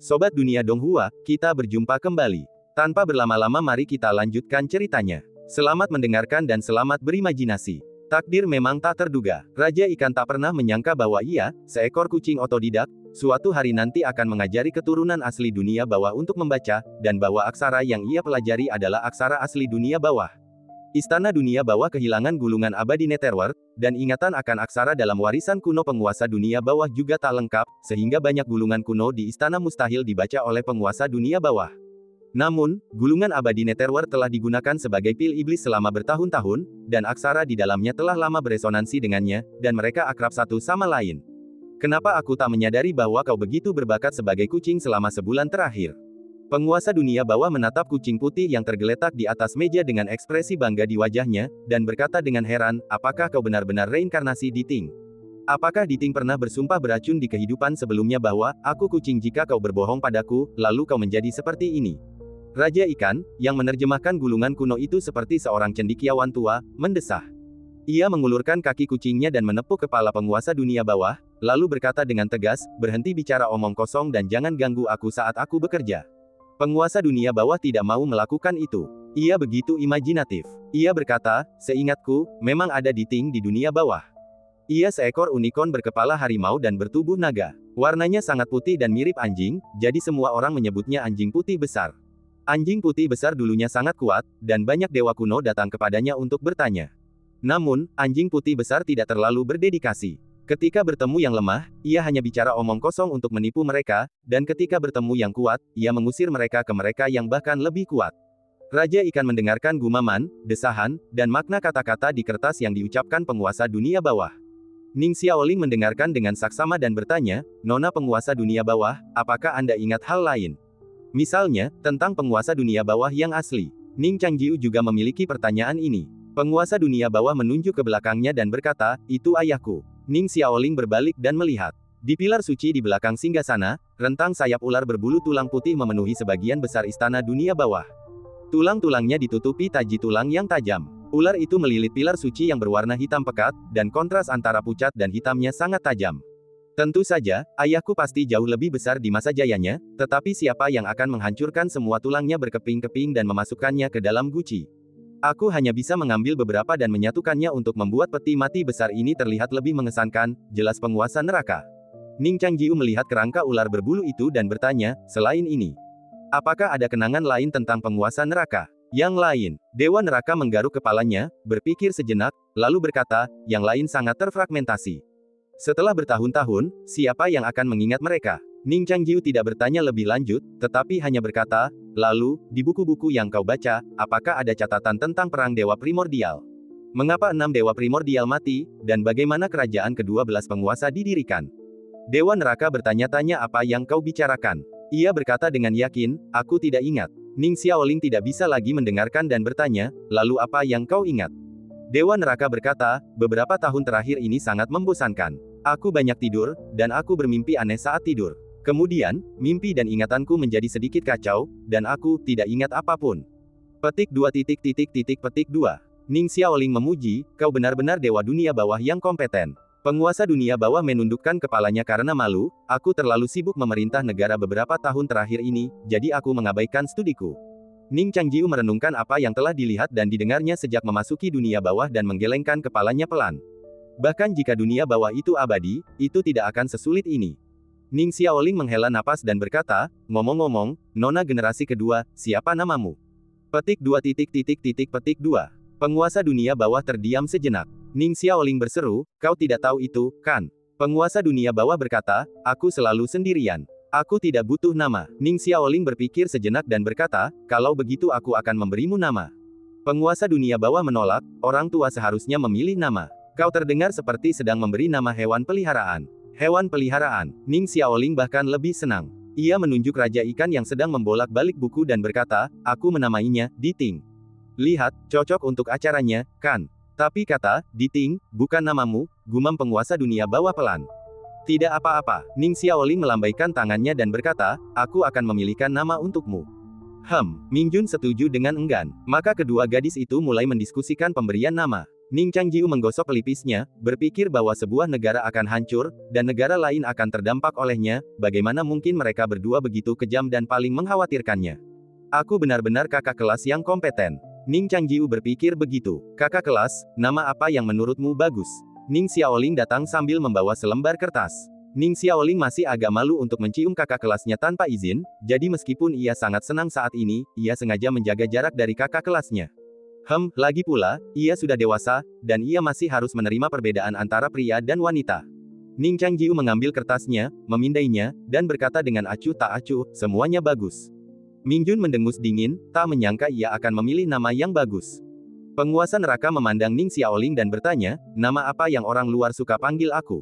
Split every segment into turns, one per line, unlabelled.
Sobat Dunia Donghua, kita berjumpa kembali. Tanpa berlama-lama mari kita lanjutkan ceritanya. Selamat mendengarkan dan selamat berimajinasi. Takdir memang tak terduga. Raja Ikan tak pernah menyangka bahwa ia, seekor kucing otodidak, suatu hari nanti akan mengajari keturunan asli dunia bawah untuk membaca, dan bahwa aksara yang ia pelajari adalah aksara asli dunia bawah. Istana dunia bawah kehilangan gulungan abadi Netherworld, dan ingatan akan aksara dalam warisan kuno penguasa dunia bawah juga tak lengkap, sehingga banyak gulungan kuno di istana mustahil dibaca oleh penguasa dunia bawah. Namun, gulungan abadi Netherworld telah digunakan sebagai pil iblis selama bertahun-tahun, dan aksara di dalamnya telah lama beresonansi dengannya, dan mereka akrab satu sama lain. Kenapa aku tak menyadari bahwa kau begitu berbakat sebagai kucing selama sebulan terakhir? Penguasa dunia bawah menatap kucing putih yang tergeletak di atas meja dengan ekspresi bangga di wajahnya, dan berkata dengan heran, apakah kau benar-benar reinkarnasi Diting? Apakah Diting pernah bersumpah beracun di kehidupan sebelumnya bahwa, aku kucing jika kau berbohong padaku, lalu kau menjadi seperti ini? Raja Ikan, yang menerjemahkan gulungan kuno itu seperti seorang cendekiawan tua, mendesah. Ia mengulurkan kaki kucingnya dan menepuk kepala penguasa dunia bawah, lalu berkata dengan tegas, berhenti bicara omong kosong dan jangan ganggu aku saat aku bekerja. Penguasa dunia bawah tidak mau melakukan itu. Ia begitu imajinatif. Ia berkata, seingatku, memang ada Diting di dunia bawah. Ia seekor unicorn berkepala harimau dan bertubuh naga. Warnanya sangat putih dan mirip anjing, jadi semua orang menyebutnya anjing putih besar. Anjing putih besar dulunya sangat kuat, dan banyak dewa kuno datang kepadanya untuk bertanya. Namun, anjing putih besar tidak terlalu berdedikasi. Ketika bertemu yang lemah, ia hanya bicara omong kosong untuk menipu mereka, dan ketika bertemu yang kuat, ia mengusir mereka ke mereka yang bahkan lebih kuat. Raja Ikan mendengarkan gumaman, desahan, dan makna kata-kata di kertas yang diucapkan penguasa dunia bawah. Ning Xiaoling mendengarkan dengan saksama dan bertanya, Nona penguasa dunia bawah, apakah Anda ingat hal lain? Misalnya, tentang penguasa dunia bawah yang asli. Ning Changjiu juga memiliki pertanyaan ini. Penguasa dunia bawah menunjuk ke belakangnya dan berkata, itu ayahku. Ning Xiaoling berbalik dan melihat. Di pilar suci di belakang singgasana, rentang sayap ular berbulu tulang putih memenuhi sebagian besar istana dunia bawah. Tulang-tulangnya ditutupi taji tulang yang tajam. Ular itu melilit pilar suci yang berwarna hitam pekat, dan kontras antara pucat dan hitamnya sangat tajam. Tentu saja, ayahku pasti jauh lebih besar di masa jayanya, tetapi siapa yang akan menghancurkan semua tulangnya berkeping-keping dan memasukkannya ke dalam guci? Aku hanya bisa mengambil beberapa dan menyatukannya untuk membuat peti mati besar ini terlihat lebih mengesankan, jelas penguasa neraka. Ning Changjiu melihat kerangka ular berbulu itu dan bertanya, selain ini, apakah ada kenangan lain tentang penguasa neraka? Yang lain, Dewa Neraka menggaruk kepalanya, berpikir sejenak, lalu berkata, yang lain sangat terfragmentasi. Setelah bertahun-tahun, siapa yang akan mengingat mereka? Ning Changjiu tidak bertanya lebih lanjut, tetapi hanya berkata, lalu, di buku-buku yang kau baca, apakah ada catatan tentang perang dewa primordial? Mengapa 6 dewa primordial mati, dan bagaimana kerajaan ke-12 penguasa didirikan? Dewa Neraka bertanya-tanya apa yang kau bicarakan. Ia berkata dengan yakin, aku tidak ingat. Ning Xiaoling tidak bisa lagi mendengarkan dan bertanya, lalu apa yang kau ingat? Dewa Neraka berkata, beberapa tahun terakhir ini sangat membosankan. Aku banyak tidur, dan aku bermimpi aneh saat tidur. Kemudian, mimpi dan ingatanku menjadi sedikit kacau, dan aku tidak ingat apapun. Petik 2 petik 2. Ning Xiaoling memuji, kau benar-benar dewa dunia bawah yang kompeten. Penguasa dunia bawah menundukkan kepalanya karena malu, aku terlalu sibuk memerintah negara beberapa tahun terakhir ini, jadi aku mengabaikan studiku. Ning Changjiu merenungkan apa yang telah dilihat dan didengarnya sejak memasuki dunia bawah dan menggelengkan kepalanya pelan. Bahkan jika dunia bawah itu abadi, itu tidak akan sesulit ini. Ning Xiaoling menghela napas dan berkata, ngomong-ngomong, Nona generasi kedua, siapa namamu? Petik 2 petik 2. Penguasa dunia bawah terdiam sejenak. Ning Xiaoling berseru, kau tidak tahu itu, kan? Penguasa dunia bawah berkata, aku selalu sendirian. Aku tidak butuh nama. Ning Xiaoling berpikir sejenak dan berkata, kalau begitu aku akan memberimu nama. Penguasa dunia bawah menolak, orang tua seharusnya memilih nama. Kau terdengar seperti sedang memberi nama hewan peliharaan. Hewan peliharaan. Ning Xiaoling bahkan lebih senang. Ia menunjuk Raja Ikan yang sedang membolak-balik buku dan berkata, aku menamainya, Diting. Lihat, cocok untuk acaranya, kan? Tapi kata, Diting, bukan namamu, gumam penguasa dunia bawah pelan. Tidak apa-apa, Ning Xiaoling melambaikan tangannya dan berkata, aku akan memilihkan nama untukmu. Mingjun setuju dengan enggan. Maka kedua gadis itu mulai mendiskusikan pemberian nama. Ning Changjiu menggosok pelipisnya, berpikir bahwa sebuah negara akan hancur, dan negara lain akan terdampak olehnya, bagaimana mungkin mereka berdua begitu kejam dan paling mengkhawatirkannya. Aku benar-benar kakak kelas yang kompeten. Ning Changjiu berpikir begitu. Kakak kelas, nama apa yang menurutmu bagus? Ning Xiaoling datang sambil membawa selembar kertas. Ning Xiaoling masih agak malu untuk mencium kakak kelasnya tanpa izin, jadi meskipun ia sangat senang saat ini, ia sengaja menjaga jarak dari kakak kelasnya. Lagi pula, ia sudah dewasa, dan ia masih harus menerima perbedaan antara pria dan wanita. Ning Changjiu mengambil kertasnya, memindainya, dan berkata dengan acuh tak acuh, semuanya bagus. Mingjun mendengus dingin, tak menyangka ia akan memilih nama yang bagus. Penguasa neraka memandang Ning Xiaoling dan bertanya, nama apa yang orang luar suka panggil aku?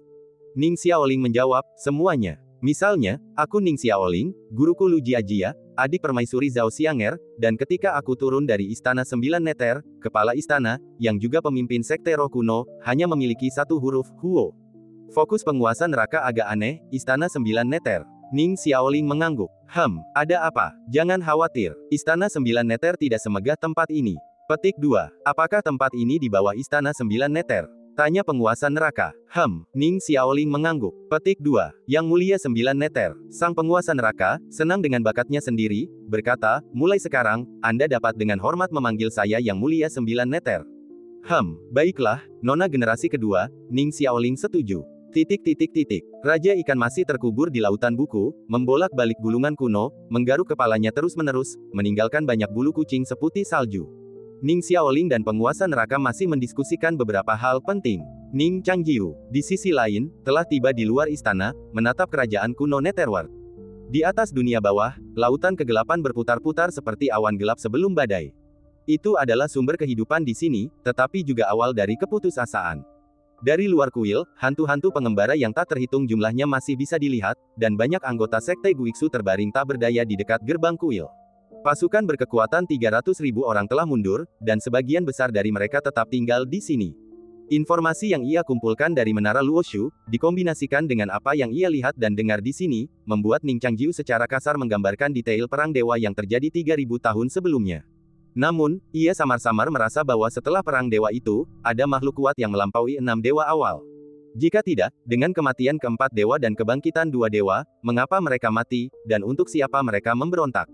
Ning Xiaoling menjawab, semuanya. Misalnya, aku Ning Xiaoling, guruku Lu Jiajia, adik permaisuri Zhao Xianger, dan ketika aku turun dari Istana 9 Neter, kepala istana, yang juga pemimpin sekte roh kuno, hanya memiliki satu huruf, Huo. Fokus penguasa neraka agak aneh, Istana 9 Neter. Ning Xiaoling mengangguk. Ada apa? Jangan khawatir, Istana 9 Neter tidak semegah tempat ini. Petik 2. Apakah tempat ini di bawah Istana 9 Neter? Tanya penguasa neraka. Ning Xiaoling mengangguk. Petik 2. Yang mulia 9 Neter. Sang penguasa neraka, senang dengan bakatnya sendiri, berkata, mulai sekarang, Anda dapat dengan hormat memanggil saya yang mulia 9 Neter. Baiklah, nona generasi kedua, Ning Xiaoling setuju. Raja ikan masih terkubur di lautan buku, membolak-balik gulungan kuno, menggaruk kepalanya terus-menerus, meninggalkan banyak bulu kucing seputih salju. Ning Xiaoling dan penguasa neraka masih mendiskusikan beberapa hal penting. Ning Changjiu, di sisi lain, telah tiba di luar istana, menatap kerajaan kuno Netherworld. Di atas dunia bawah, lautan kegelapan berputar-putar seperti awan gelap sebelum badai. Itu adalah sumber kehidupan di sini, tetapi juga awal dari keputusasaan. Dari luar kuil, hantu-hantu pengembara yang tak terhitung jumlahnya masih bisa dilihat, dan banyak anggota sekte Guiksu terbaring tak berdaya di dekat gerbang kuil. Pasukan berkekuatan 300.000 orang telah mundur, dan sebagian besar dari mereka tetap tinggal di sini. Informasi yang ia kumpulkan dari Menara Luoshu, dikombinasikan dengan apa yang ia lihat dan dengar di sini, membuat Ning Changjiu secara kasar menggambarkan detail perang dewa yang terjadi 3.000 tahun sebelumnya. Namun, ia samar-samar merasa bahwa setelah perang dewa itu, ada makhluk kuat yang melampaui 6 dewa awal. Jika tidak, dengan kematian keempat dewa dan kebangkitan 2 dewa, mengapa mereka mati, dan untuk siapa mereka memberontak?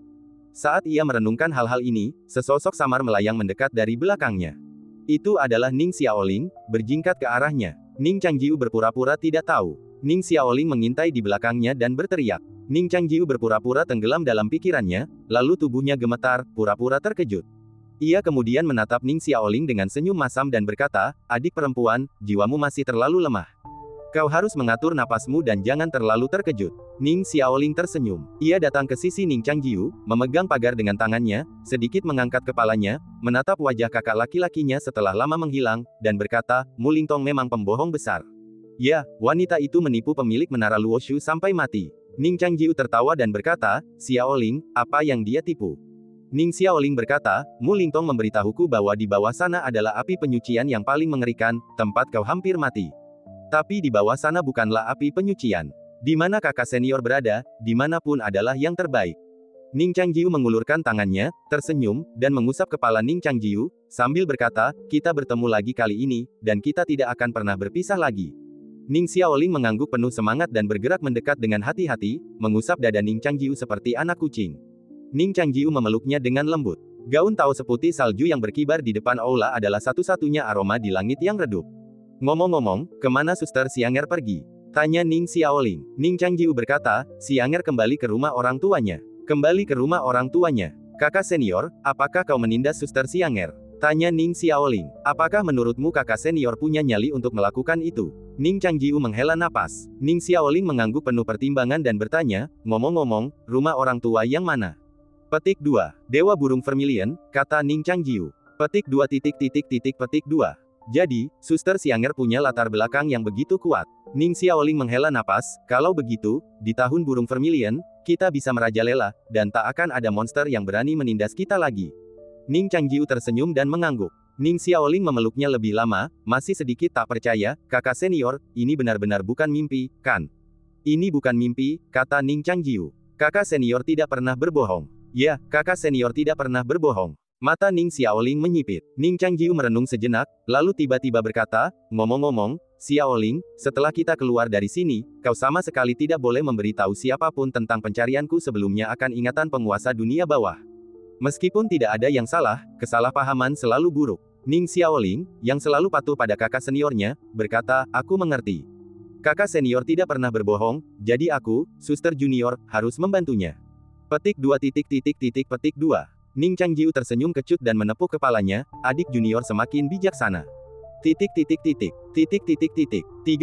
Saat ia merenungkan hal-hal ini, sesosok samar melayang mendekat dari belakangnya. Itu adalah Ning Xiaoling, berjingkat ke arahnya. Ning Changjiu berpura-pura tidak tahu. Ning Xiaoling mengintai di belakangnya dan berteriak. Ning Changjiu berpura-pura tenggelam dalam pikirannya, lalu tubuhnya gemetar, pura-pura terkejut. Ia kemudian menatap Ning Xiaoling dengan senyum masam dan berkata, adik perempuan, jiwamu masih terlalu lemah. Kau harus mengatur napasmu dan jangan terlalu terkejut. Ning Xiaoling tersenyum. Ia datang ke sisi Ning Changjiu, memegang pagar dengan tangannya, sedikit mengangkat kepalanya, menatap wajah kakak laki-lakinya setelah lama menghilang, dan berkata, Mu Lingtong memang pembohong besar. Ya, wanita itu menipu pemilik Menara Luoshu sampai mati. Ning Changjiu tertawa dan berkata, Xiaoling, apa yang dia tipu? Ning Xiaoling berkata, Mu Lingtong memberitahuku bahwa di bawah sana adalah api penyucian yang paling mengerikan, tempat kau hampir mati. Tapi di bawah sana bukanlah api penyucian. Di mana kakak senior berada, dimanapun adalah yang terbaik. Ning Changjiu mengulurkan tangannya, tersenyum, dan mengusap kepala Ning Changjiu, sambil berkata, kita bertemu lagi kali ini, dan kita tidak akan pernah berpisah lagi. Ning Xiaoling mengangguk penuh semangat dan bergerak mendekat dengan hati-hati, mengusap dada Ning Changjiu seperti anak kucing. Ning Changjiu memeluknya dengan lembut. Gaun tau seputih salju yang berkibar di depan aula adalah satu-satunya aroma di langit yang redup. Ngomong-ngomong, kemana Suster Xianger pergi? Tanya Ning Xiaoling. Ning Changjiu berkata, Xianger kembali ke rumah orang tuanya. Kembali ke rumah orang tuanya. Kakak senior, apakah kau menindas Suster Xianger? Tanya Ning Xiaoling. Apakah menurutmu kakak senior punya nyali untuk melakukan itu? Ning Changjiu menghela napas. Ning Xiaoling mengangguk penuh pertimbangan dan bertanya, ngomong-ngomong, rumah orang tua yang mana? Petik 2. Dewa Burung Vermilion, kata Ning Changjiu. Petik 2. Petik 2. Jadi, Suster Xianger punya latar belakang yang begitu kuat. Ning Xiaoling menghela napas, kalau begitu, di tahun Burung Vermilion, kita bisa merajalela, dan tak akan ada monster yang berani menindas kita lagi. Ning Changjiu tersenyum dan mengangguk. Ning Xiaoling memeluknya lebih lama, masih sedikit tak percaya, kakak senior, ini benar-benar bukan mimpi, kan? Ini bukan mimpi, kata Ning Changjiu. Kakak senior tidak pernah berbohong. Ya, kakak senior tidak pernah berbohong. Mata Ning Xiaoling menyipit. Ning Changjiu merenung sejenak, lalu tiba-tiba berkata, ngomong-ngomong, Xiaoling, setelah kita keluar dari sini, kau sama sekali tidak boleh memberitahu siapapun tentang pencarianku sebelumnya akan ingatan penguasa dunia bawah. Meskipun tidak ada yang salah, kesalahpahaman selalu buruk. Ning Xiaoling, yang selalu patuh pada kakak seniornya, berkata, aku mengerti. Kakak senior tidak pernah berbohong, jadi aku, suster junior, harus membantunya. Petik 2. Ning Changjiu tersenyum kecut dan menepuk kepalanya, adik junior semakin bijaksana. 3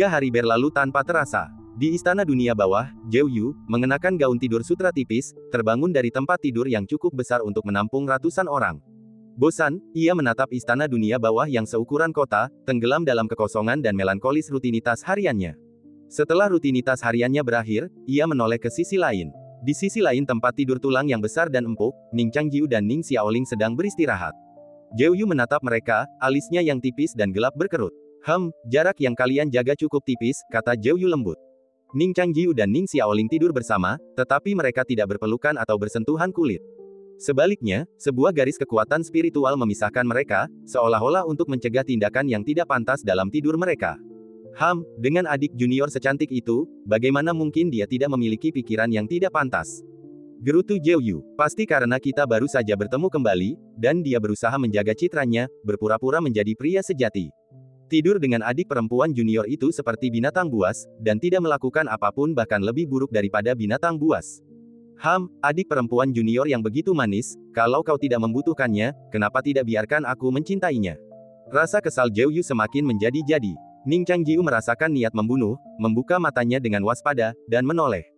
hari berlalu tanpa terasa. Di istana dunia bawah, Zhou Yu, mengenakan gaun tidur sutra tipis, terbangun dari tempat tidur yang cukup besar untuk menampung ratusan orang. Bosan, ia menatap istana dunia bawah yang seukuran kota, tenggelam dalam kekosongan dan melankolis rutinitas hariannya. Setelah rutinitas hariannya berakhir, ia menoleh ke sisi lain. Di sisi lain tempat tidur tulang yang besar dan empuk, Ning Changjiu dan Ning Xiaoling sedang beristirahat. Zhou Yu menatap mereka, alisnya yang tipis dan gelap berkerut. Jarak yang kalian jaga cukup tipis, kata Zhou Yu lembut. Ning Changjiu dan Ning Xiaoling tidur bersama, tetapi mereka tidak berpelukan atau bersentuhan kulit. Sebaliknya, sebuah garis kekuatan spiritual memisahkan mereka, seolah-olah untuk mencegah tindakan yang tidak pantas dalam tidur mereka. Dengan adik junior secantik itu, bagaimana mungkin dia tidak memiliki pikiran yang tidak pantas? Gerutu Zhou Yu, pasti karena kita baru saja bertemu kembali, dan dia berusaha menjaga citranya, berpura-pura menjadi pria sejati. Tidur dengan adik perempuan junior itu seperti binatang buas, dan tidak melakukan apapun bahkan lebih buruk daripada binatang buas. Adik perempuan junior yang begitu manis, kalau kau tidak membutuhkannya, kenapa tidak biarkan aku mencintainya? Rasa kesal Zhou Yu semakin menjadi-jadi. Ning Changjiu merasakan niat membunuh, membuka matanya dengan waspada, dan menoleh.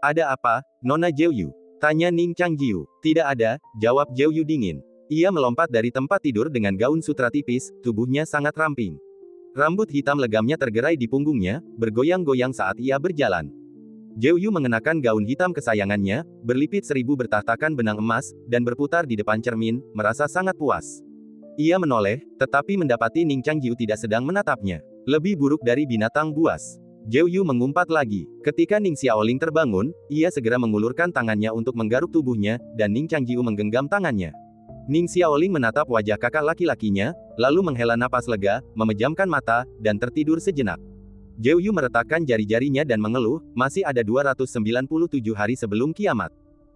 Ada apa, Nona Zhou Yu? Tanya Ning Changjiu. Tidak ada, jawab Zhou Yu dingin. Ia melompat dari tempat tidur dengan gaun sutra tipis, tubuhnya sangat ramping. Rambut hitam legamnya tergerai di punggungnya, bergoyang-goyang saat ia berjalan. Zhou Yu mengenakan gaun hitam kesayangannya, berlipit 1000 bertahtakan benang emas, dan berputar di depan cermin, merasa sangat puas. Ia menoleh, tetapi mendapati Ning Changjiu tidak sedang menatapnya. Lebih buruk dari binatang buas. Zhou Yu mengumpat lagi. Ketika Ning Xiaoling terbangun, ia segera mengulurkan tangannya untuk menggaruk tubuhnya, dan Ning Changjiu menggenggam tangannya. Ning Xiaoling menatap wajah kakak laki-lakinya, lalu menghela napas lega, memejamkan mata, dan tertidur sejenak. Zhou Yu meretakkan jari-jarinya dan mengeluh, masih ada 297 hari sebelum kiamat.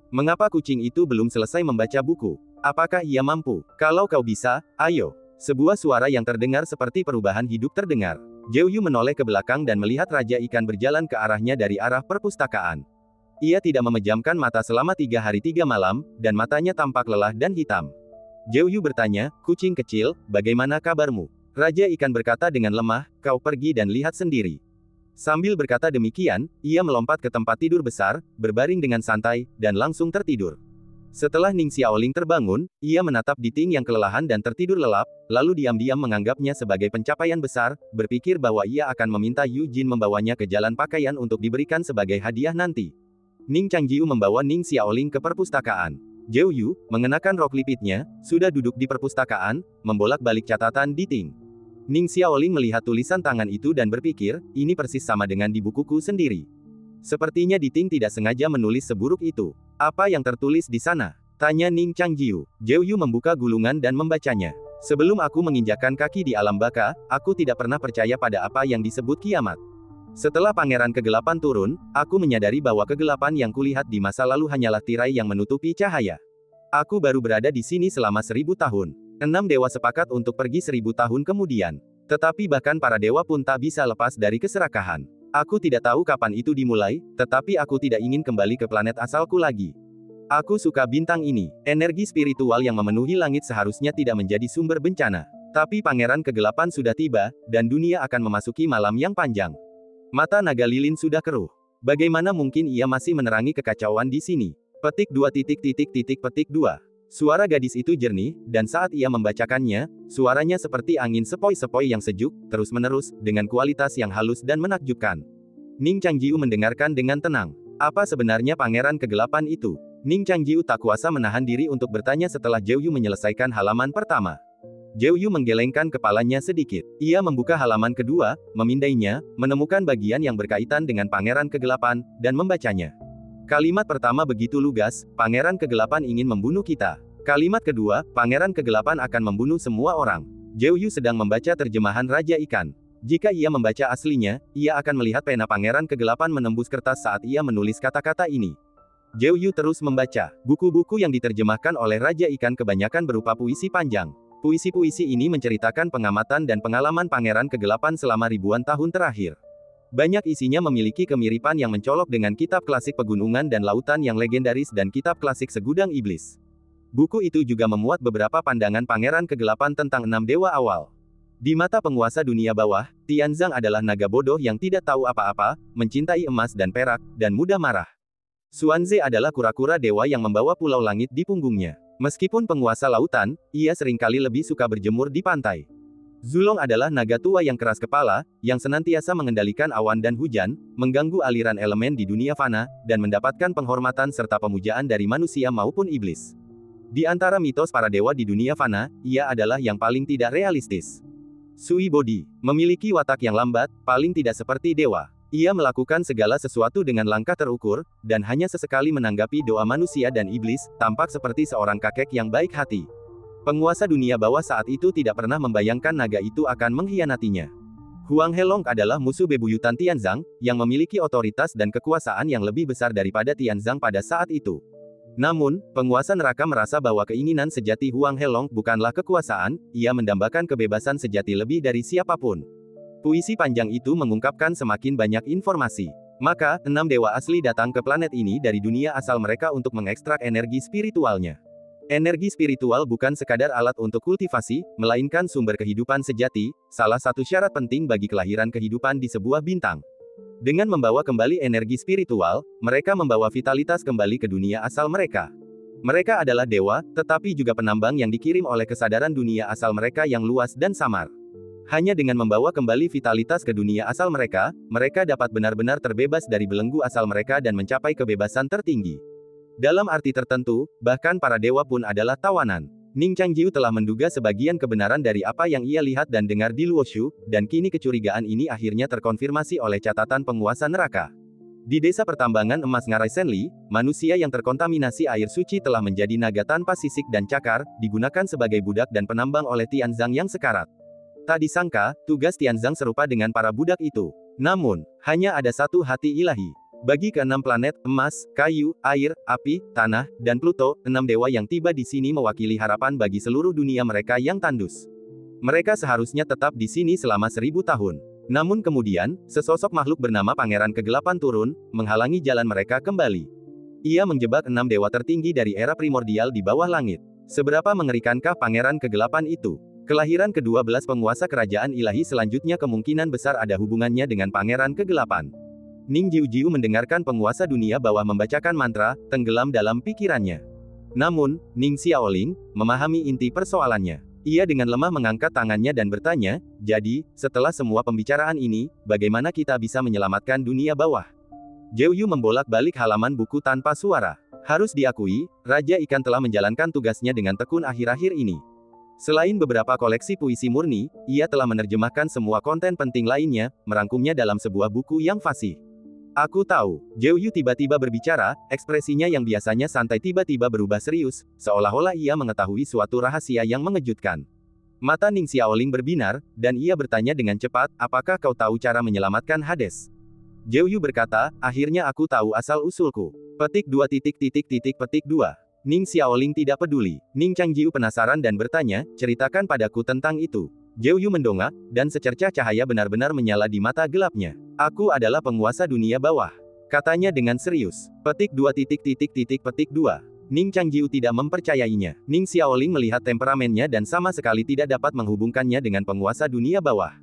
Mengapa kucing itu belum selesai membaca buku? Apakah ia mampu? Kalau kau bisa, ayo. Sebuah suara yang terdengar seperti perubahan hidup terdengar. Zhou Yu menoleh ke belakang dan melihat Raja Ikan berjalan ke arahnya dari arah perpustakaan. Ia tidak memejamkan mata selama 3 hari 3 malam, dan matanya tampak lelah dan hitam. Zhou Yu bertanya, kucing kecil, bagaimana kabarmu? Raja Ikan berkata dengan lemah, kau pergi dan lihat sendiri. Sambil berkata demikian, ia melompat ke tempat tidur besar, berbaring dengan santai, dan langsung tertidur. Setelah Ning Xiaoling terbangun, ia menatap Diting yang kelelahan dan tertidur lelap, lalu diam-diam menganggapnya sebagai pencapaian besar, berpikir bahwa ia akan meminta Yu Jin membawanya ke jalan pakaian untuk diberikan sebagai hadiah nanti. Ning Changjiu membawa Ning Xiaoling ke perpustakaan. Zhou Yu, mengenakan rok lipitnya, sudah duduk di perpustakaan, membolak-balik catatan Diting. Ning Xiaoling melihat tulisan tangan itu dan berpikir, ini persis sama dengan di bukuku sendiri. Sepertinya Diting tidak sengaja menulis seburuk itu. Apa yang tertulis di sana? Tanya Ning Changjiu. Zhou Yu membuka gulungan dan membacanya. Sebelum aku menginjakkan kaki di alam baka, aku tidak pernah percaya pada apa yang disebut kiamat. Setelah pangeran kegelapan turun, aku menyadari bahwa kegelapan yang kulihat di masa lalu hanyalah tirai yang menutupi cahaya. Aku baru berada di sini selama 1000 tahun. 6 dewa sepakat untuk pergi 1000 tahun kemudian. Tetapi bahkan para dewa pun tak bisa lepas dari keserakahan. Aku tidak tahu kapan itu dimulai, tetapi aku tidak ingin kembali ke planet asalku lagi. Aku suka bintang ini. Energi spiritual yang memenuhi langit seharusnya tidak menjadi sumber bencana. Tapi pangeran kegelapan sudah tiba, dan dunia akan memasuki malam yang panjang. Mata naga lilin sudah keruh. Bagaimana mungkin ia masih menerangi kekacauan di sini? Petik 2. Suara gadis itu jernih, dan saat ia membacakannya, suaranya seperti angin sepoi-sepoi yang sejuk, terus-menerus, dengan kualitas yang halus dan menakjubkan. Ning Changjiu mendengarkan dengan tenang. Apa sebenarnya pangeran kegelapan itu? Ning Changjiu tak kuasa menahan diri untuk bertanya setelah Zhou Yu menyelesaikan halaman pertama. Zhou Yu menggelengkan kepalanya sedikit. Ia membuka halaman kedua, memindainya, menemukan bagian yang berkaitan dengan pangeran kegelapan, dan membacanya. Kalimat pertama begitu lugas, pangeran kegelapan ingin membunuh kita. Kalimat kedua, Pangeran Kegelapan akan membunuh semua orang. Zhou Yu sedang membaca terjemahan Raja Ikan. Jika ia membaca aslinya, ia akan melihat pena Pangeran Kegelapan menembus kertas saat ia menulis kata-kata ini. Zhou Yu terus membaca. Buku-buku yang diterjemahkan oleh Raja Ikan kebanyakan berupa puisi panjang. Puisi-puisi ini menceritakan pengamatan dan pengalaman Pangeran Kegelapan selama ribuan tahun terakhir. Banyak isinya memiliki kemiripan yang mencolok dengan kitab klasik pegunungan dan lautan yang legendaris dan kitab klasik Segudang Iblis. Buku itu juga memuat beberapa pandangan Pangeran Kegelapan tentang 6 dewa awal. Di mata penguasa dunia bawah, Tianzang adalah naga bodoh yang tidak tahu apa-apa, mencintai emas dan perak, dan mudah marah. Xuanze adalah kura-kura dewa yang membawa pulau langit di punggungnya. Meskipun penguasa lautan, ia seringkali lebih suka berjemur di pantai. Zulong adalah naga tua yang keras kepala, yang senantiasa mengendalikan awan dan hujan, mengganggu aliran elemen di dunia fana, dan mendapatkan penghormatan serta pemujaan dari manusia maupun iblis. Di antara mitos para dewa di dunia fana, ia adalah yang paling tidak realistis. Sui Bodi memiliki watak yang lambat, paling tidak seperti dewa. Ia melakukan segala sesuatu dengan langkah terukur, dan hanya sesekali menanggapi doa manusia dan iblis, tampak seperti seorang kakek yang baik hati. Penguasa dunia bawah saat itu tidak pernah membayangkan naga itu akan mengkhianatinya. Huang Helong adalah musuh bebuyutan Tianzang, yang memiliki otoritas dan kekuasaan yang lebih besar daripada Tianzang pada saat itu. Namun, penguasa neraka merasa bahwa keinginan sejati Huang Helong bukanlah kekuasaan, ia mendambakan kebebasan sejati lebih dari siapapun. Puisi panjang itu mengungkapkan semakin banyak informasi. Maka, 6 dewa asli datang ke planet ini dari dunia asal mereka untuk mengekstrak energi spiritualnya. Energi spiritual bukan sekadar alat untuk kultivasi, melainkan sumber kehidupan sejati, salah satu syarat penting bagi kelahiran kehidupan di sebuah bintang. Dengan membawa kembali energi spiritual, mereka membawa vitalitas kembali ke dunia asal mereka. Mereka adalah dewa, tetapi juga penambang yang dikirim oleh kesadaran dunia asal mereka yang luas dan samar. Hanya dengan membawa kembali vitalitas ke dunia asal mereka, mereka dapat benar-benar terbebas dari belenggu asal mereka dan mencapai kebebasan tertinggi. Dalam arti tertentu, bahkan para dewa pun adalah tawanan. Ning Changjiu telah menduga sebagian kebenaran dari apa yang ia lihat dan dengar di Luoshu, dan kini kecurigaan ini akhirnya terkonfirmasi oleh catatan penguasa neraka. Di desa pertambangan emas Ngarai Senli, manusia yang terkontaminasi air suci telah menjadi naga tanpa sisik dan cakar, digunakan sebagai budak dan penambang oleh Tianzang yang sekarat. Tak disangka, tugas Tianzang serupa dengan para budak itu. Namun, hanya ada satu hati ilahi. Bagi ke-6 planet, emas, kayu, air, api, tanah, dan Pluto, 6 dewa yang tiba di sini mewakili harapan bagi seluruh dunia mereka yang tandus. Mereka seharusnya tetap di sini selama 1000 tahun. Namun kemudian, sesosok makhluk bernama Pangeran Kegelapan turun, menghalangi jalan mereka kembali. Ia menjebak 6 dewa tertinggi dari era primordial di bawah langit. Seberapa mengerikankah Pangeran Kegelapan itu? Kelahiran ke-12 penguasa kerajaan ilahi selanjutnya kemungkinan besar ada hubungannya dengan Pangeran Kegelapan. Ning Jiu mendengarkan penguasa dunia bawah membacakan mantra, tenggelam dalam pikirannya. Namun, Ning Xiaoling memahami inti persoalannya. Ia dengan lemah mengangkat tangannya dan bertanya, jadi, setelah semua pembicaraan ini, bagaimana kita bisa menyelamatkan dunia bawah? Zhou Yu membolak-balik halaman buku tanpa suara. Harus diakui, Raja Ikan telah menjalankan tugasnya dengan tekun akhir-akhir ini. Selain beberapa koleksi puisi murni, ia telah menerjemahkan semua konten penting lainnya, merangkumnya dalam sebuah buku yang fasih. Aku tahu, Zhou Yu tiba-tiba berbicara, ekspresinya yang biasanya santai tiba-tiba berubah serius, seolah-olah ia mengetahui suatu rahasia yang mengejutkan. Mata Ning Xiaoling berbinar, dan ia bertanya dengan cepat, apakah kau tahu cara menyelamatkan Hades? Zhou Yu berkata, akhirnya aku tahu asal-usulku. Petik 2. Ning Xiaoling tidak peduli. Ning Changjiu penasaran dan bertanya, ceritakan padaku tentang itu. Zhou Yu mendongak, dan secercah cahaya benar-benar menyala di mata gelapnya. Aku adalah penguasa dunia bawah. Katanya dengan serius. Petik 2. Ning Changjiu tidak mempercayainya. Ning Xiaoling melihat temperamennya dan sama sekali tidak dapat menghubungkannya dengan penguasa dunia bawah.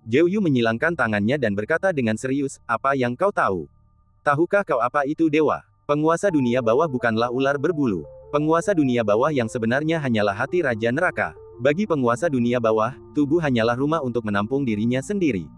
Zhou Yu menyilangkan tangannya dan berkata dengan serius, apa yang kau tahu? Tahukah kau apa itu dewa? Penguasa dunia bawah bukanlah ular berbulu. Penguasa dunia bawah yang sebenarnya hanyalah hati Raja Neraka. Bagi penguasa dunia bawah, tubuh hanyalah rumah untuk menampung dirinya sendiri.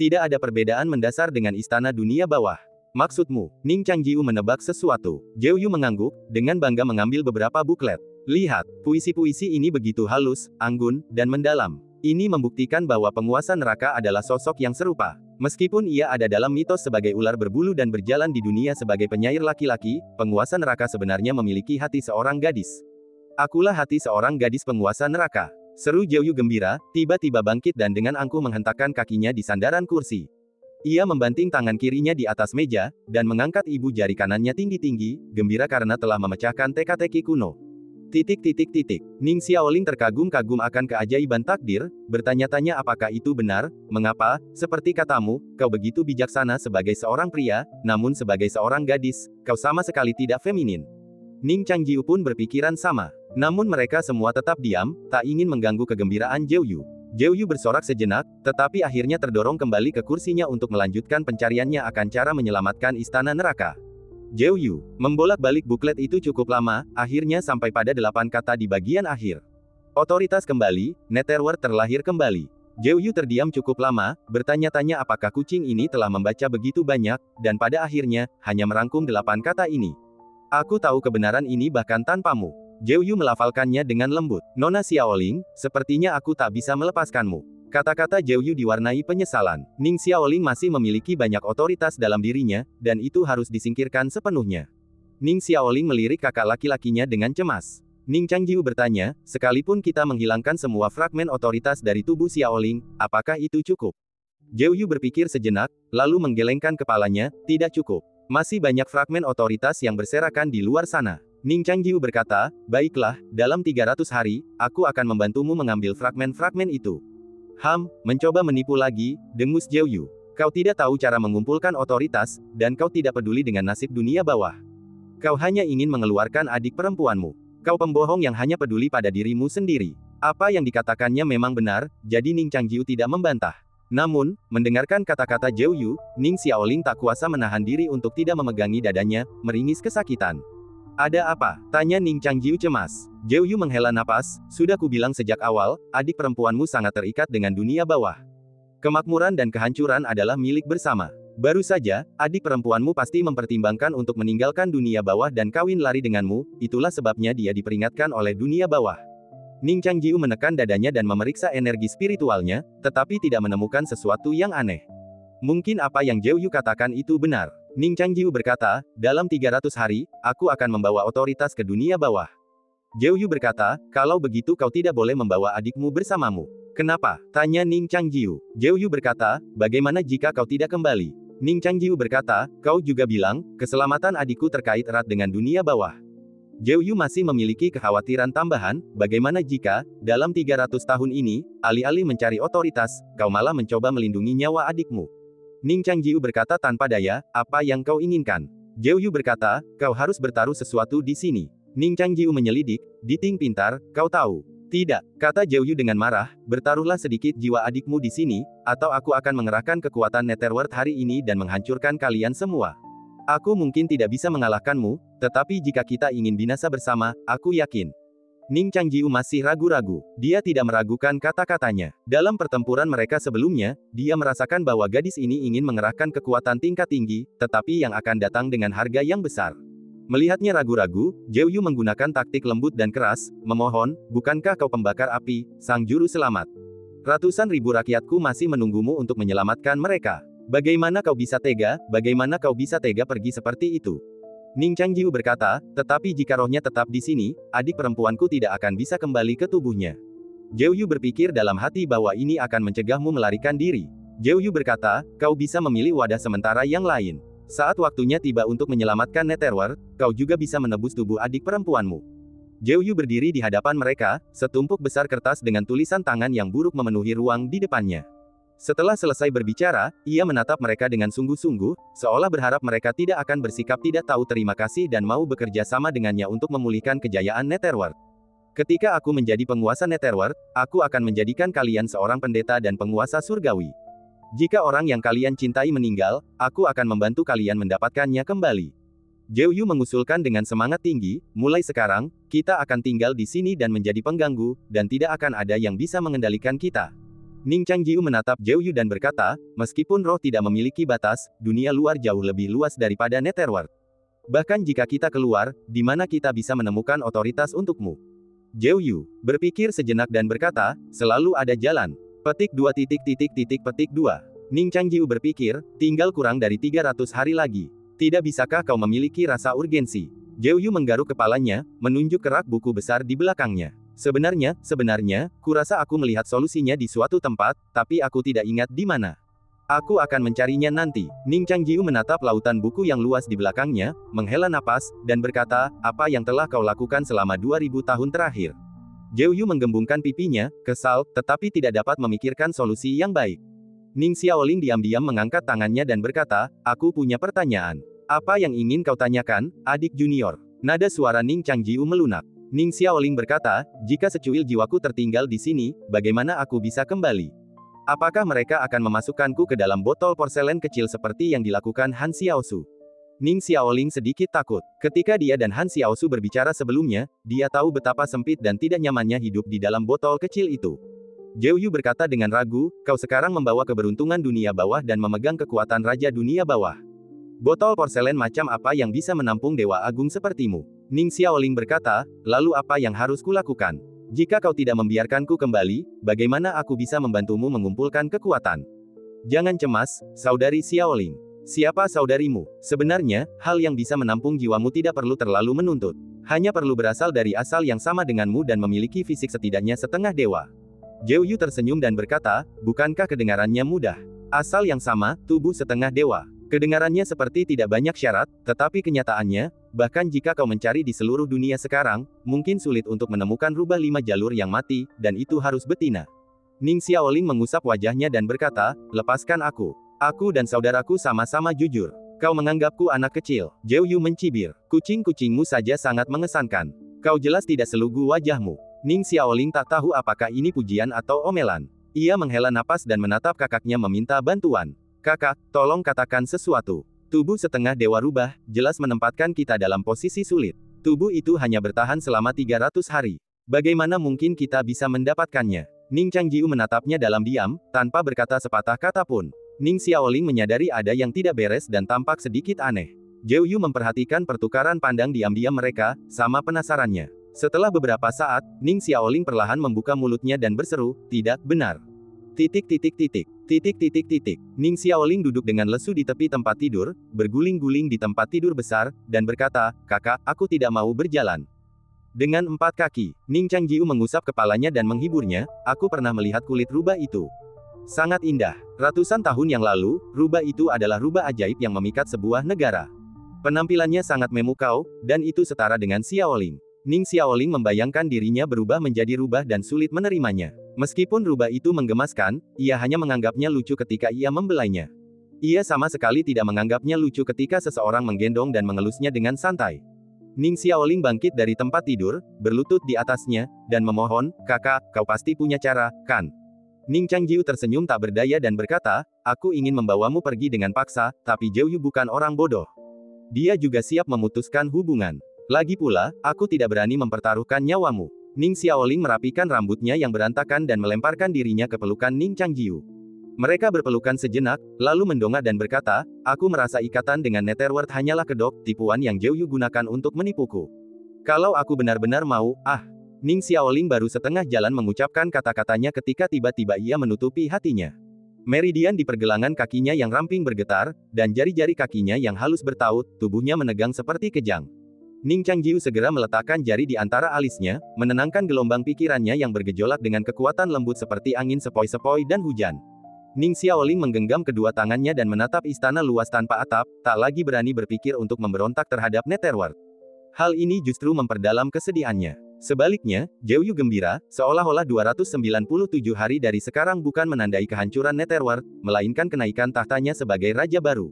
Tidak ada perbedaan mendasar dengan istana dunia bawah. Maksudmu? Ning Changjiu menebak sesuatu. Zhou Yu mengangguk, dengan bangga mengambil beberapa buklet. Lihat, puisi-puisi ini begitu halus, anggun, dan mendalam. Ini membuktikan bahwa penguasa neraka adalah sosok yang serupa. Meskipun ia ada dalam mitos sebagai ular berbulu dan berjalan di dunia sebagai penyair laki-laki, penguasa neraka sebenarnya memiliki hati seorang gadis. Akulah hati seorang gadis penguasa neraka. Seru Jiu Yu gembira, tiba-tiba bangkit dan dengan angkuh menghentakkan kakinya di sandaran kursi. Ia membanting tangan kirinya di atas meja, dan mengangkat ibu jari kanannya tinggi-tinggi, gembira karena telah memecahkan teka-teki kuno. Ning Xiaoling terkagum-kagum akan keajaiban takdir, bertanya-tanya apakah itu benar, mengapa, seperti katamu, kau begitu bijaksana sebagai seorang pria, namun sebagai seorang gadis, kau sama sekali tidak feminin. Ning Changjiu pun berpikiran sama. Namun mereka semua tetap diam, tak ingin mengganggu kegembiraan Jiu Yu. Jiu Yu bersorak sejenak, tetapi akhirnya terdorong kembali ke kursinya untuk melanjutkan pencariannya akan cara menyelamatkan istana neraka. Jiu Yu membolak-balik buklet itu cukup lama, akhirnya sampai pada 8 kata di bagian akhir. Otoritas kembali, Netherworld terlahir kembali. Jiu Yu terdiam cukup lama, bertanya-tanya apakah kucing ini telah membaca begitu banyak, dan pada akhirnya, hanya merangkum 8 kata ini. Aku tahu kebenaran ini bahkan tanpamu. Jiu Yu melafalkannya dengan lembut. Nona Xiaoling, sepertinya aku tak bisa melepaskanmu. Kata-kata Jiu Yu diwarnai penyesalan. Ning Xiaoling masih memiliki banyak otoritas dalam dirinya, dan itu harus disingkirkan sepenuhnya. Ning Xiaoling melirik kakak laki-lakinya dengan cemas. Ning Changjiu bertanya, sekalipun kita menghilangkan semua fragmen otoritas dari tubuh Xiaoling, apakah itu cukup? Jiu Yu berpikir sejenak, lalu menggelengkan kepalanya, tidak cukup. Masih banyak fragmen otoritas yang berserakan di luar sana. Ning Changjiu berkata, baiklah, dalam 300 hari, aku akan membantumu mengambil fragmen-fragmen itu. Mencoba menipu lagi, dengus Jiu Yu. Kau tidak tahu cara mengumpulkan otoritas, dan kau tidak peduli dengan nasib dunia bawah. Kau hanya ingin mengeluarkan adik perempuanmu. Kau pembohong yang hanya peduli pada dirimu sendiri. Apa yang dikatakannya memang benar, jadi Ning Changjiu tidak membantah. Namun, mendengarkan kata-kata Jiu Yu, Ning Xiaoling tak kuasa menahan diri untuk tidak memegangi dadanya, meringis kesakitan. Ada apa? Tanya Ning Changjiu cemas. Jiu Yu menghela napas, sudah kubilang sejak awal, adik perempuanmu sangat terikat dengan dunia bawah. Kemakmuran dan kehancuran adalah milik bersama. Baru saja, adik perempuanmu pasti mempertimbangkan untuk meninggalkan dunia bawah dan kawin lari denganmu, itulah sebabnya dia diperingatkan oleh dunia bawah. Ning Changjiu menekan dadanya dan memeriksa energi spiritualnya, tetapi tidak menemukan sesuatu yang aneh. Mungkin apa yang Jiu Yu katakan itu benar. Ning Changjiu berkata, dalam 300 hari, aku akan membawa otoritas ke dunia bawah. Jiu Yu berkata, kalau begitu kau tidak boleh membawa adikmu bersamamu. Kenapa? Tanya Ning Changjiu. Jiu Yu berkata, bagaimana jika kau tidak kembali? Ning Changjiu berkata, kau juga bilang, keselamatan adikku terkait erat dengan dunia bawah. Jiu Yu masih memiliki kekhawatiran tambahan, bagaimana jika, dalam 300 tahun ini, alih-alih mencari otoritas, kau malah mencoba melindungi nyawa adikmu. Ning Changjiu berkata tanpa daya, apa yang kau inginkan? Jiu Yu berkata, kau harus bertaruh sesuatu di sini. Ning Changjiu menyelidik, Diting pintar, kau tahu. Tidak, kata Jiu Yu dengan marah, bertaruhlah sedikit jiwa adikmu di sini, atau aku akan mengerahkan kekuatan Netherworld hari ini dan menghancurkan kalian semua. Aku mungkin tidak bisa mengalahkanmu, tetapi jika kita ingin binasa bersama, aku yakin. Ning Changjiu masih ragu-ragu. Dia tidak meragukan kata-katanya. Dalam pertempuran mereka sebelumnya, dia merasakan bahwa gadis ini ingin mengerahkan kekuatan tingkat tinggi, tetapi yang akan datang dengan harga yang besar. Melihatnya ragu-ragu, Jiu Yu menggunakan taktik lembut dan keras, memohon, bukankah kau pembakar api, sang juru selamat? Ratusan ribu rakyatku masih menunggumu untuk menyelamatkan mereka. Bagaimana kau bisa tega pergi seperti itu? Ning Changjiu berkata, tetapi jika rohnya tetap di sini, adik perempuanku tidak akan bisa kembali ke tubuhnya. Jiu Yu berpikir dalam hati bahwa ini akan mencegahmu melarikan diri. Jiu Yu berkata, kau bisa memilih wadah sementara yang lain. Saat waktunya tiba untuk menyelamatkan Netherworld, kau juga bisa menebus tubuh adik perempuanmu. Jiu Yu berdiri di hadapan mereka, setumpuk besar kertas dengan tulisan tangan yang buruk memenuhi ruang di depannya. Setelah selesai berbicara, ia menatap mereka dengan sungguh-sungguh, seolah berharap mereka tidak akan bersikap tidak tahu terima kasih dan mau bekerja sama dengannya untuk memulihkan kejayaan Netherworld. Ketika aku menjadi penguasa Netherworld, aku akan menjadikan kalian seorang pendeta dan penguasa surgawi. Jika orang yang kalian cintai meninggal, aku akan membantu kalian mendapatkannya kembali. Jiu Yu mengusulkan dengan semangat tinggi, mulai sekarang, kita akan tinggal di sini dan menjadi pengganggu, dan tidak akan ada yang bisa mengendalikan kita. Ning Changjiu menatap Jiu Yu dan berkata, meskipun roh tidak memiliki batas, dunia luar jauh lebih luas daripada Netherworld. Bahkan jika kita keluar, di mana kita bisa menemukan otoritas untukmu? Jiu Yu berpikir sejenak dan berkata, selalu ada jalan. Petik 2. Petik 2. Ning Changjiu berpikir, tinggal kurang dari 300 hari lagi. Tidak bisakah kau memiliki rasa urgensi? Zhou Yu menggaruk kepalanya, menunjuk ke rak buku besar di belakangnya. Sebenarnya, kurasa aku melihat solusinya di suatu tempat, tapi aku tidak ingat di mana. Aku akan mencarinya nanti. Ning Changjiu menatap lautan buku yang luas di belakangnya, menghela napas, dan berkata, apa yang telah kau lakukan selama 2000 tahun terakhir? Zhou Yu menggembungkan pipinya, kesal, tetapi tidak dapat memikirkan solusi yang baik. Ning Xiaoling diam-diam mengangkat tangannya dan berkata, aku punya pertanyaan. Apa yang ingin kau tanyakan, adik junior? Nada suara Ning Changjiu melunak. Ning Xiaoling berkata, jika secuil jiwaku tertinggal di sini, bagaimana aku bisa kembali? Apakah mereka akan memasukkanku ke dalam botol porselen kecil seperti yang dilakukan Han Xiaosu? Ning Xiaoling sedikit takut. Ketika dia dan Han Xiaosu berbicara sebelumnya, dia tahu betapa sempit dan tidak nyamannya hidup di dalam botol kecil itu. Zhou Yu berkata dengan ragu, kau sekarang membawa keberuntungan dunia bawah dan memegang kekuatan Raja Dunia Bawah. Botol porselen macam apa yang bisa menampung Dewa Agung sepertimu? Ning Xiaoling berkata, lalu apa yang harus kulakukan? Jika kau tidak membiarkanku kembali, bagaimana aku bisa membantumu mengumpulkan kekuatan? Jangan cemas, saudari Xiaoling. Siapa saudarimu? Sebenarnya, hal yang bisa menampung jiwamu tidak perlu terlalu menuntut. Hanya perlu berasal dari asal yang sama denganmu dan memiliki fisik setidaknya setengah dewa. Zhou Yu tersenyum dan berkata, bukankah kedengarannya mudah? Asal yang sama, tubuh setengah dewa. Kedengarannya seperti tidak banyak syarat, tetapi kenyataannya, bahkan jika kau mencari di seluruh dunia sekarang, mungkin sulit untuk menemukan rubah 5 jalur yang mati, dan itu harus betina. Ning Xiaoling mengusap wajahnya dan berkata, lepaskan aku. Aku dan saudaraku sama-sama jujur. Kau menganggapku anak kecil. Zhou Yu mencibir. Kucing-kucingmu saja sangat mengesankan. Kau jelas tidak selugu wajahmu. Ning Xiaoling tak tahu apakah ini pujian atau omelan. Ia menghela napas dan menatap kakaknya meminta bantuan. Kakak, tolong katakan sesuatu. Tubuh setengah dewa rubah, jelas menempatkan kita dalam posisi sulit. Tubuh itu hanya bertahan selama 300 hari. Bagaimana mungkin kita bisa mendapatkannya? Ning Changjiu menatapnya dalam diam, tanpa berkata sepatah kata pun. Ning Xiaoling menyadari ada yang tidak beres dan tampak sedikit aneh. Zhou Yu memperhatikan pertukaran pandang diam-diam mereka, sama penasarannya. Setelah beberapa saat, Ning Xiaoling perlahan membuka mulutnya dan berseru, tidak benar. Ning Xiaoling duduk dengan lesu di tepi tempat tidur, berguling-guling di tempat tidur besar, dan berkata, kakak, aku tidak mau berjalan. Dengan 4 kaki, Ning Changjiu mengusap kepalanya dan menghiburnya, aku pernah melihat kulit rubah itu. Sangat indah. Ratusan tahun yang lalu, rubah itu adalah rubah ajaib yang memikat sebuah negara. Penampilannya sangat memukau, dan itu setara dengan Xiaoling. Ning Xiaoling membayangkan dirinya berubah menjadi rubah dan sulit menerimanya. Meskipun rubah itu menggemaskan, ia hanya menganggapnya lucu ketika ia membelainya. Ia sama sekali tidak menganggapnya lucu ketika seseorang menggendong dan mengelusnya dengan santai. Ning Xiaoling bangkit dari tempat tidur, berlutut di atasnya, dan memohon, kakak, kau pasti punya cara, kan? Ning Changjiu tersenyum tak berdaya dan berkata, aku ingin membawamu pergi dengan paksa, tapi Zhou Yu bukan orang bodoh. Dia juga siap memutuskan hubungan. Lagi pula, aku tidak berani mempertaruhkan nyawamu. Ning Xiaoling merapikan rambutnya yang berantakan dan melemparkan dirinya ke pelukan Ning Changjiu. Mereka berpelukan sejenak, lalu mendongak dan berkata, aku merasa ikatan dengan Netherworld hanyalah kedok, tipuan yang Zhou Yu gunakan untuk menipuku. Kalau aku benar-benar mau, Ning Xiaoling baru setengah jalan mengucapkan kata-katanya ketika tiba-tiba ia menutupi hatinya. Meridian di pergelangan kakinya yang ramping bergetar, dan jari-jari kakinya yang halus bertaut, tubuhnya menegang seperti kejang. Ning Changjiu segera meletakkan jari di antara alisnya, menenangkan gelombang pikirannya yang bergejolak dengan kekuatan lembut seperti angin sepoi-sepoi dan hujan. Ning Xiaoling menggenggam kedua tangannya dan menatap istana luas tanpa atap, tak lagi berani berpikir untuk memberontak terhadap Netherworld. Hal ini justru memperdalam kesedihannya. Sebaliknya, Zhou Yu gembira, seolah-olah 297 hari dari sekarang bukan menandai kehancuran Netherworld, melainkan kenaikan tahtanya sebagai raja baru.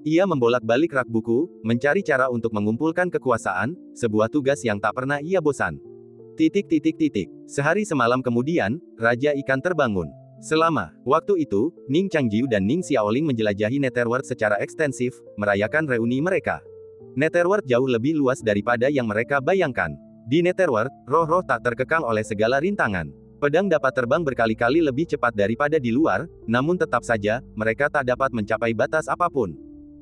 Ia membolak-balik rak buku, mencari cara untuk mengumpulkan kekuasaan, sebuah tugas yang tak pernah ia bosan. Sehari semalam kemudian, Raja Ikan terbangun. Selama waktu itu, Ning Changjiu dan Ning Xiaoling menjelajahi Netherworld secara ekstensif, merayakan reuni mereka. Netherworld jauh lebih luas daripada yang mereka bayangkan. Di Netherworld, roh-roh tak terkekang oleh segala rintangan. Pedang dapat terbang berkali-kali lebih cepat daripada di luar, namun tetap saja, mereka tak dapat mencapai batas apapun.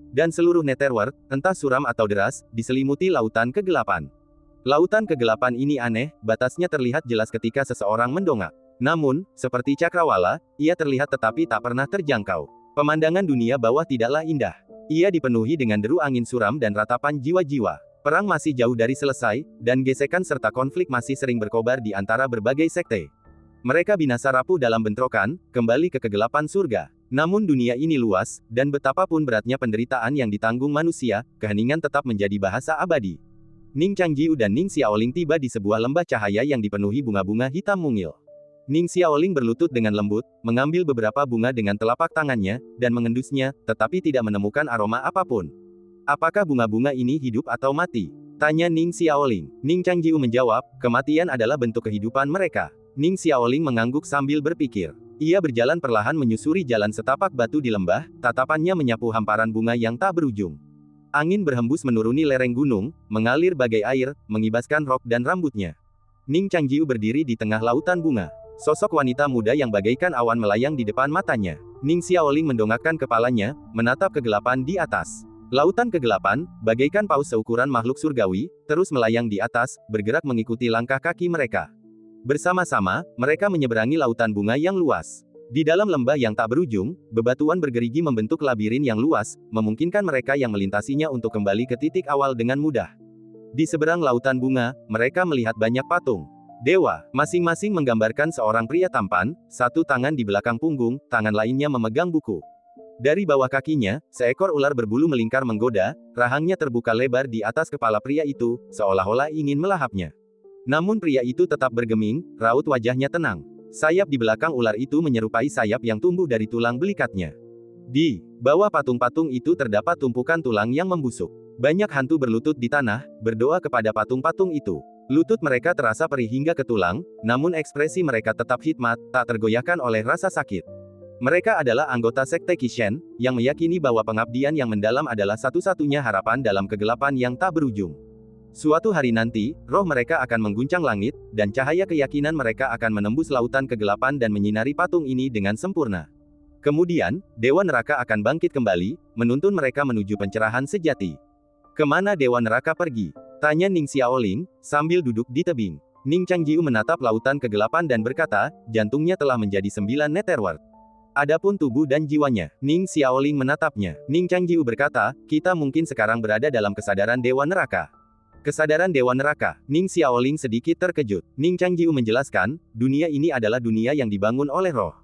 Dan seluruh Netherworld, entah suram atau deras, diselimuti lautan kegelapan. Lautan kegelapan ini aneh, batasnya terlihat jelas ketika seseorang mendongak. Namun, seperti cakrawala, ia terlihat tetapi tak pernah terjangkau. Pemandangan dunia bawah tidaklah indah. Ia dipenuhi dengan deru angin suram dan ratapan jiwa-jiwa. Perang masih jauh dari selesai, dan gesekan serta konflik masih sering berkobar di antara berbagai sekte. Mereka binasa rapuh dalam bentrokan, kembali ke kegelapan surga. Namun dunia ini luas, dan betapapun beratnya penderitaan yang ditanggung manusia, keheningan tetap menjadi bahasa abadi. Ning Changjiu dan Ning Xiaoling tiba di sebuah lembah cahaya yang dipenuhi bunga-bunga hitam mungil. Ning Xiaoling berlutut dengan lembut, mengambil beberapa bunga dengan telapak tangannya, dan mengendusnya, tetapi tidak menemukan aroma apapun. Apakah bunga-bunga ini hidup atau mati? Tanya Ning Xiaoling. Ning Changjiu menjawab, kematian adalah bentuk kehidupan mereka. Ning Xiaoling mengangguk sambil berpikir. Ia berjalan perlahan menyusuri jalan setapak batu di lembah, tatapannya menyapu hamparan bunga yang tak berujung. Angin berhembus menuruni lereng gunung, mengalir bagai air, mengibaskan rok dan rambutnya. Ning Changjiu berdiri di tengah lautan bunga. Sosok wanita muda yang bagaikan awan melayang di depan matanya. Ning Xiaoling mendongakkan kepalanya, menatap kegelapan di atas. Lautan kegelapan, bagaikan paus seukuran makhluk surgawi, terus melayang di atas, bergerak mengikuti langkah kaki mereka. Bersama-sama, mereka menyeberangi lautan bunga yang luas. Di dalam lembah yang tak berujung, bebatuan bergerigi membentuk labirin yang luas, memungkinkan mereka yang melintasinya untuk kembali ke titik awal dengan mudah. Di seberang lautan bunga, mereka melihat banyak patung dewa, masing-masing menggambarkan seorang pria tampan, satu tangan di belakang punggung, tangan lainnya memegang buku. Dari bawah kakinya, seekor ular berbulu melingkar menggoda, rahangnya terbuka lebar di atas kepala pria itu, seolah-olah ingin melahapnya. Namun pria itu tetap bergeming, raut wajahnya tenang. Sayap di belakang ular itu menyerupai sayap yang tumbuh dari tulang belikatnya. Di bawah patung-patung itu terdapat tumpukan tulang yang membusuk. Banyak hantu berlutut di tanah, berdoa kepada patung-patung itu. Lutut mereka terasa perih hingga ke tulang, namun ekspresi mereka tetap hikmat, tak tergoyahkan oleh rasa sakit. Mereka adalah anggota sekte Qishen, yang meyakini bahwa pengabdian yang mendalam adalah satu-satunya harapan dalam kegelapan yang tak berujung. Suatu hari nanti, roh mereka akan mengguncang langit, dan cahaya keyakinan mereka akan menembus lautan kegelapan dan menyinari patung ini dengan sempurna. Kemudian, Dewa Neraka akan bangkit kembali, menuntun mereka menuju pencerahan sejati. Kemana Dewa Neraka pergi? Tanya Ning Xiaoling, sambil duduk di tebing. Ning Changjiu menatap lautan kegelapan dan berkata, jantungnya telah menjadi 9 netherworld. Adapun tubuh dan jiwanya, Ning Xiaoling menatapnya. Ning Changjiu berkata, kita mungkin sekarang berada dalam kesadaran Dewa Neraka. Kesadaran Dewa Neraka. Ning Xiaoling sedikit terkejut. Ning Changjiu menjelaskan, dunia ini adalah dunia yang dibangun oleh roh.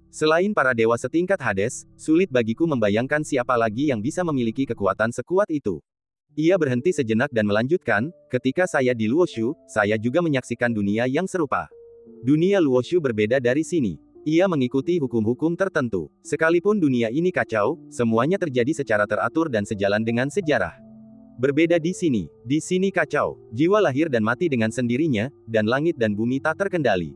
Selain para dewa setingkat Hades, sulit bagiku membayangkan siapa lagi yang bisa memiliki kekuatan sekuat itu. Ia berhenti sejenak dan melanjutkan, ketika saya di Luoshu, saya juga menyaksikan dunia yang serupa. Dunia Luoshu berbeda dari sini. Ia mengikuti hukum-hukum tertentu. Sekalipun dunia ini kacau, semuanya terjadi secara teratur dan sejalan dengan sejarah. Berbeda di sini kacau, jiwa lahir dan mati dengan sendirinya, dan langit dan bumi tak terkendali.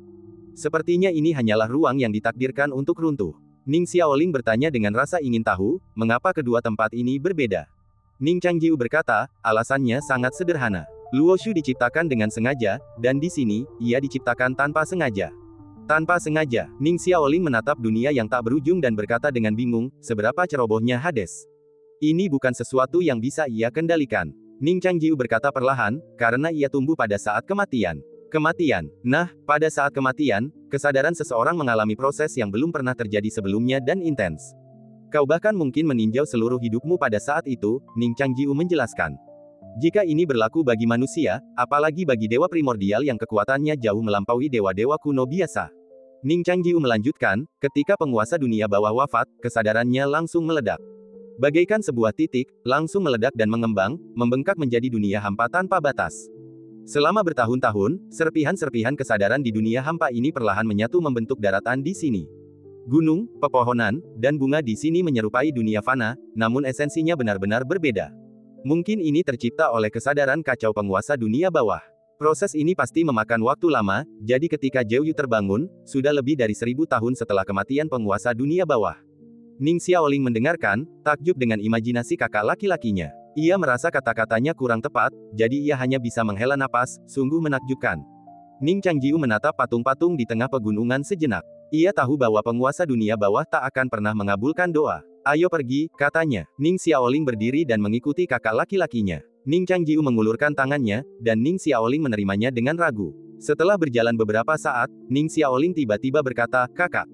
Sepertinya ini hanyalah ruang yang ditakdirkan untuk runtuh. Ning Xiaoling bertanya dengan rasa ingin tahu, mengapa kedua tempat ini berbeda. Ning Changjiu berkata, alasannya sangat sederhana. Luoshu diciptakan dengan sengaja, dan di sini, ia diciptakan tanpa sengaja. Tanpa sengaja, Ning Xiaoling menatap dunia yang tak berujung dan berkata dengan bingung, seberapa cerobohnya Hades. Ini bukan sesuatu yang bisa ia kendalikan. Ning Changjiu berkata perlahan, karena ia tumbuh pada saat kematian. Kematian. Nah, pada saat kematian, kesadaran seseorang mengalami proses yang belum pernah terjadi sebelumnya dan intens. Kau bahkan mungkin meninjau seluruh hidupmu pada saat itu, Ning Changjiu menjelaskan. Jika ini berlaku bagi manusia, apalagi bagi dewa primordial yang kekuatannya jauh melampaui dewa-dewa kuno biasa. Ning Changjiu melanjutkan, ketika penguasa dunia bawah wafat, kesadarannya langsung meledak. Bagaikan sebuah titik, langsung meledak dan mengembang, membengkak menjadi dunia hampa tanpa batas. Selama bertahun-tahun, serpihan-serpihan kesadaran di dunia hampa ini perlahan menyatu membentuk daratan di sini. Gunung, pepohonan, dan bunga di sini menyerupai dunia fana, namun esensinya benar-benar berbeda. Mungkin ini tercipta oleh kesadaran kacau penguasa dunia bawah. Proses ini pasti memakan waktu lama, jadi ketika Zhou Yu terbangun, sudah lebih dari 1000 tahun setelah kematian penguasa dunia bawah. Ning Xiaoling mendengarkan, takjub dengan imajinasi kakak laki-lakinya. Ia merasa kata-katanya kurang tepat, jadi ia hanya bisa menghela napas, sungguh menakjubkan. Ning Changjiu menatap patung-patung di tengah pegunungan sejenak. Ia tahu bahwa penguasa dunia bawah tak akan pernah mengabulkan doa. Ayo pergi, katanya. Ning Xiaoling berdiri dan mengikuti kakak laki-lakinya. Ning Changjiu mengulurkan tangannya, dan Ning Xiaoling menerimanya dengan ragu. Setelah berjalan beberapa saat, Ning Xiaoling tiba-tiba berkata, kakak.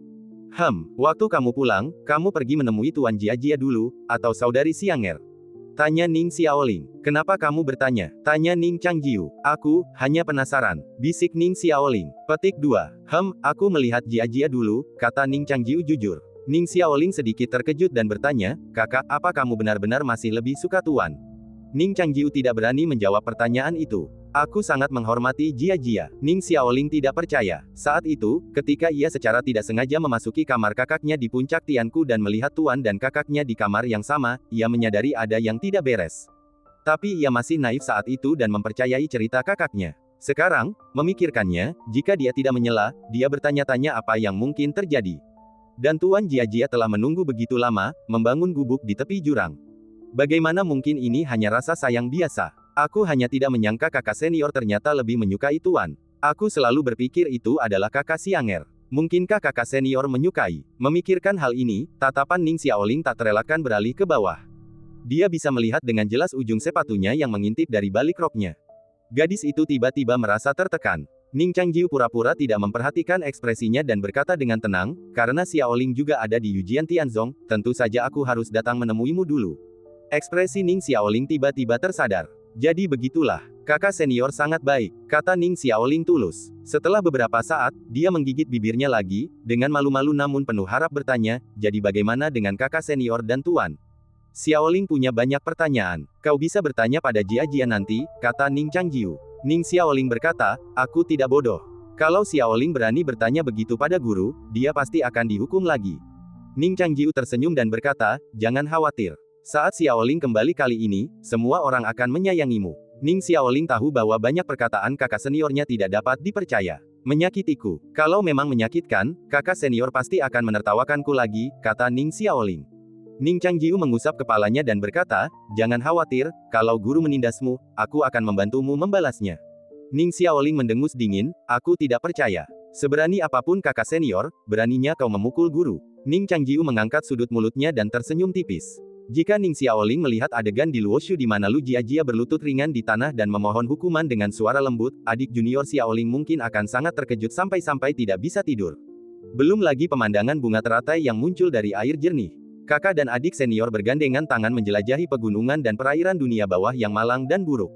Waktu kamu pulang, kamu pergi menemui Tuan Jia Jia dulu, atau saudari Xianger. Tanya Ning Xiaoling. Kenapa kamu bertanya? Tanya Ning Changjiu. Aku, hanya penasaran. Bisik Ning Xiaoling. Petik 2. Aku melihat Jia-Jia dulu, kata Ning Changjiu jujur. Ning Xiaoling sedikit terkejut dan bertanya, kakak, apa kamu benar-benar masih lebih suka Tuan? Ning Changjiu tidak berani menjawab pertanyaan itu. Aku sangat menghormati Jia-Jia. Ning Xiaoling tidak percaya. Saat itu, ketika ia secara tidak sengaja memasuki kamar kakaknya di puncak Tianku dan melihat Tuan dan kakaknya di kamar yang sama, ia menyadari ada yang tidak beres. Tapi ia masih naif saat itu dan mempercayai cerita kakaknya. Sekarang, memikirkannya, jika dia tidak menyela, dia bertanya-tanya apa yang mungkin terjadi. Dan Tuan Jia-Jia telah menunggu begitu lama, membangun gubuk di tepi jurang. Bagaimana mungkin ini hanya rasa sayang biasa? Aku hanya tidak menyangka kakak senior ternyata lebih menyukai Tuan. Aku selalu berpikir itu adalah kakak Xianger. Mungkinkah kakak senior menyukai? Memikirkan hal ini, tatapan Ning Xiaoling tak terelakkan beralih ke bawah. Dia bisa melihat dengan jelas ujung sepatunya yang mengintip dari balik roknya. Gadis itu tiba-tiba merasa tertekan. Ning Changjiu pura-pura tidak memperhatikan ekspresinya dan berkata dengan tenang, karena Xiaoling juga ada di Yujian Tianzong, tentu saja aku harus datang menemuimu dulu. Ekspresi Ning Xiaoling tiba-tiba tersadar. Jadi begitulah, kakak senior sangat baik, kata Ning Xiaoling tulus. Setelah beberapa saat, dia menggigit bibirnya lagi, dengan malu-malu namun penuh harap bertanya, jadi bagaimana dengan kakak senior dan Tuan? Xiaoling punya banyak pertanyaan. Kau bisa bertanya pada Jia-Jia nanti, kata Ning Changjiu. Ning Xiaoling berkata, aku tidak bodoh. Kalau Xiaoling berani bertanya begitu pada guru, dia pasti akan dihukum lagi. Ning Changjiu tersenyum dan berkata, jangan khawatir. Saat Xiaoling kembali kali ini, semua orang akan menyayangimu. Ning Xiaoling tahu bahwa banyak perkataan kakak seniornya tidak dapat dipercaya. Menyakitiku. Kalau memang menyakitkan, kakak senior pasti akan menertawakanku lagi, kata Ning Xiaoling. Ning Changjiu mengusap kepalanya dan berkata, jangan khawatir, kalau guru menindasmu, aku akan membantumu membalasnya. Ning Xiaoling mendengus dingin, aku tidak percaya. Seberani apapun kakak senior, beraninya kau memukul guru. Ning Changjiu mengangkat sudut mulutnya dan tersenyum tipis. Jika Ning Xiaoling melihat adegan di Luoshu di mana Lu Jiajia berlutut ringan di tanah dan memohon hukuman dengan suara lembut, adik junior Xiaoling mungkin akan sangat terkejut sampai-sampai tidak bisa tidur. Belum lagi pemandangan bunga teratai yang muncul dari air jernih. Kakak dan adik senior bergandengan tangan menjelajahi pegunungan dan perairan dunia bawah yang malang dan buruk.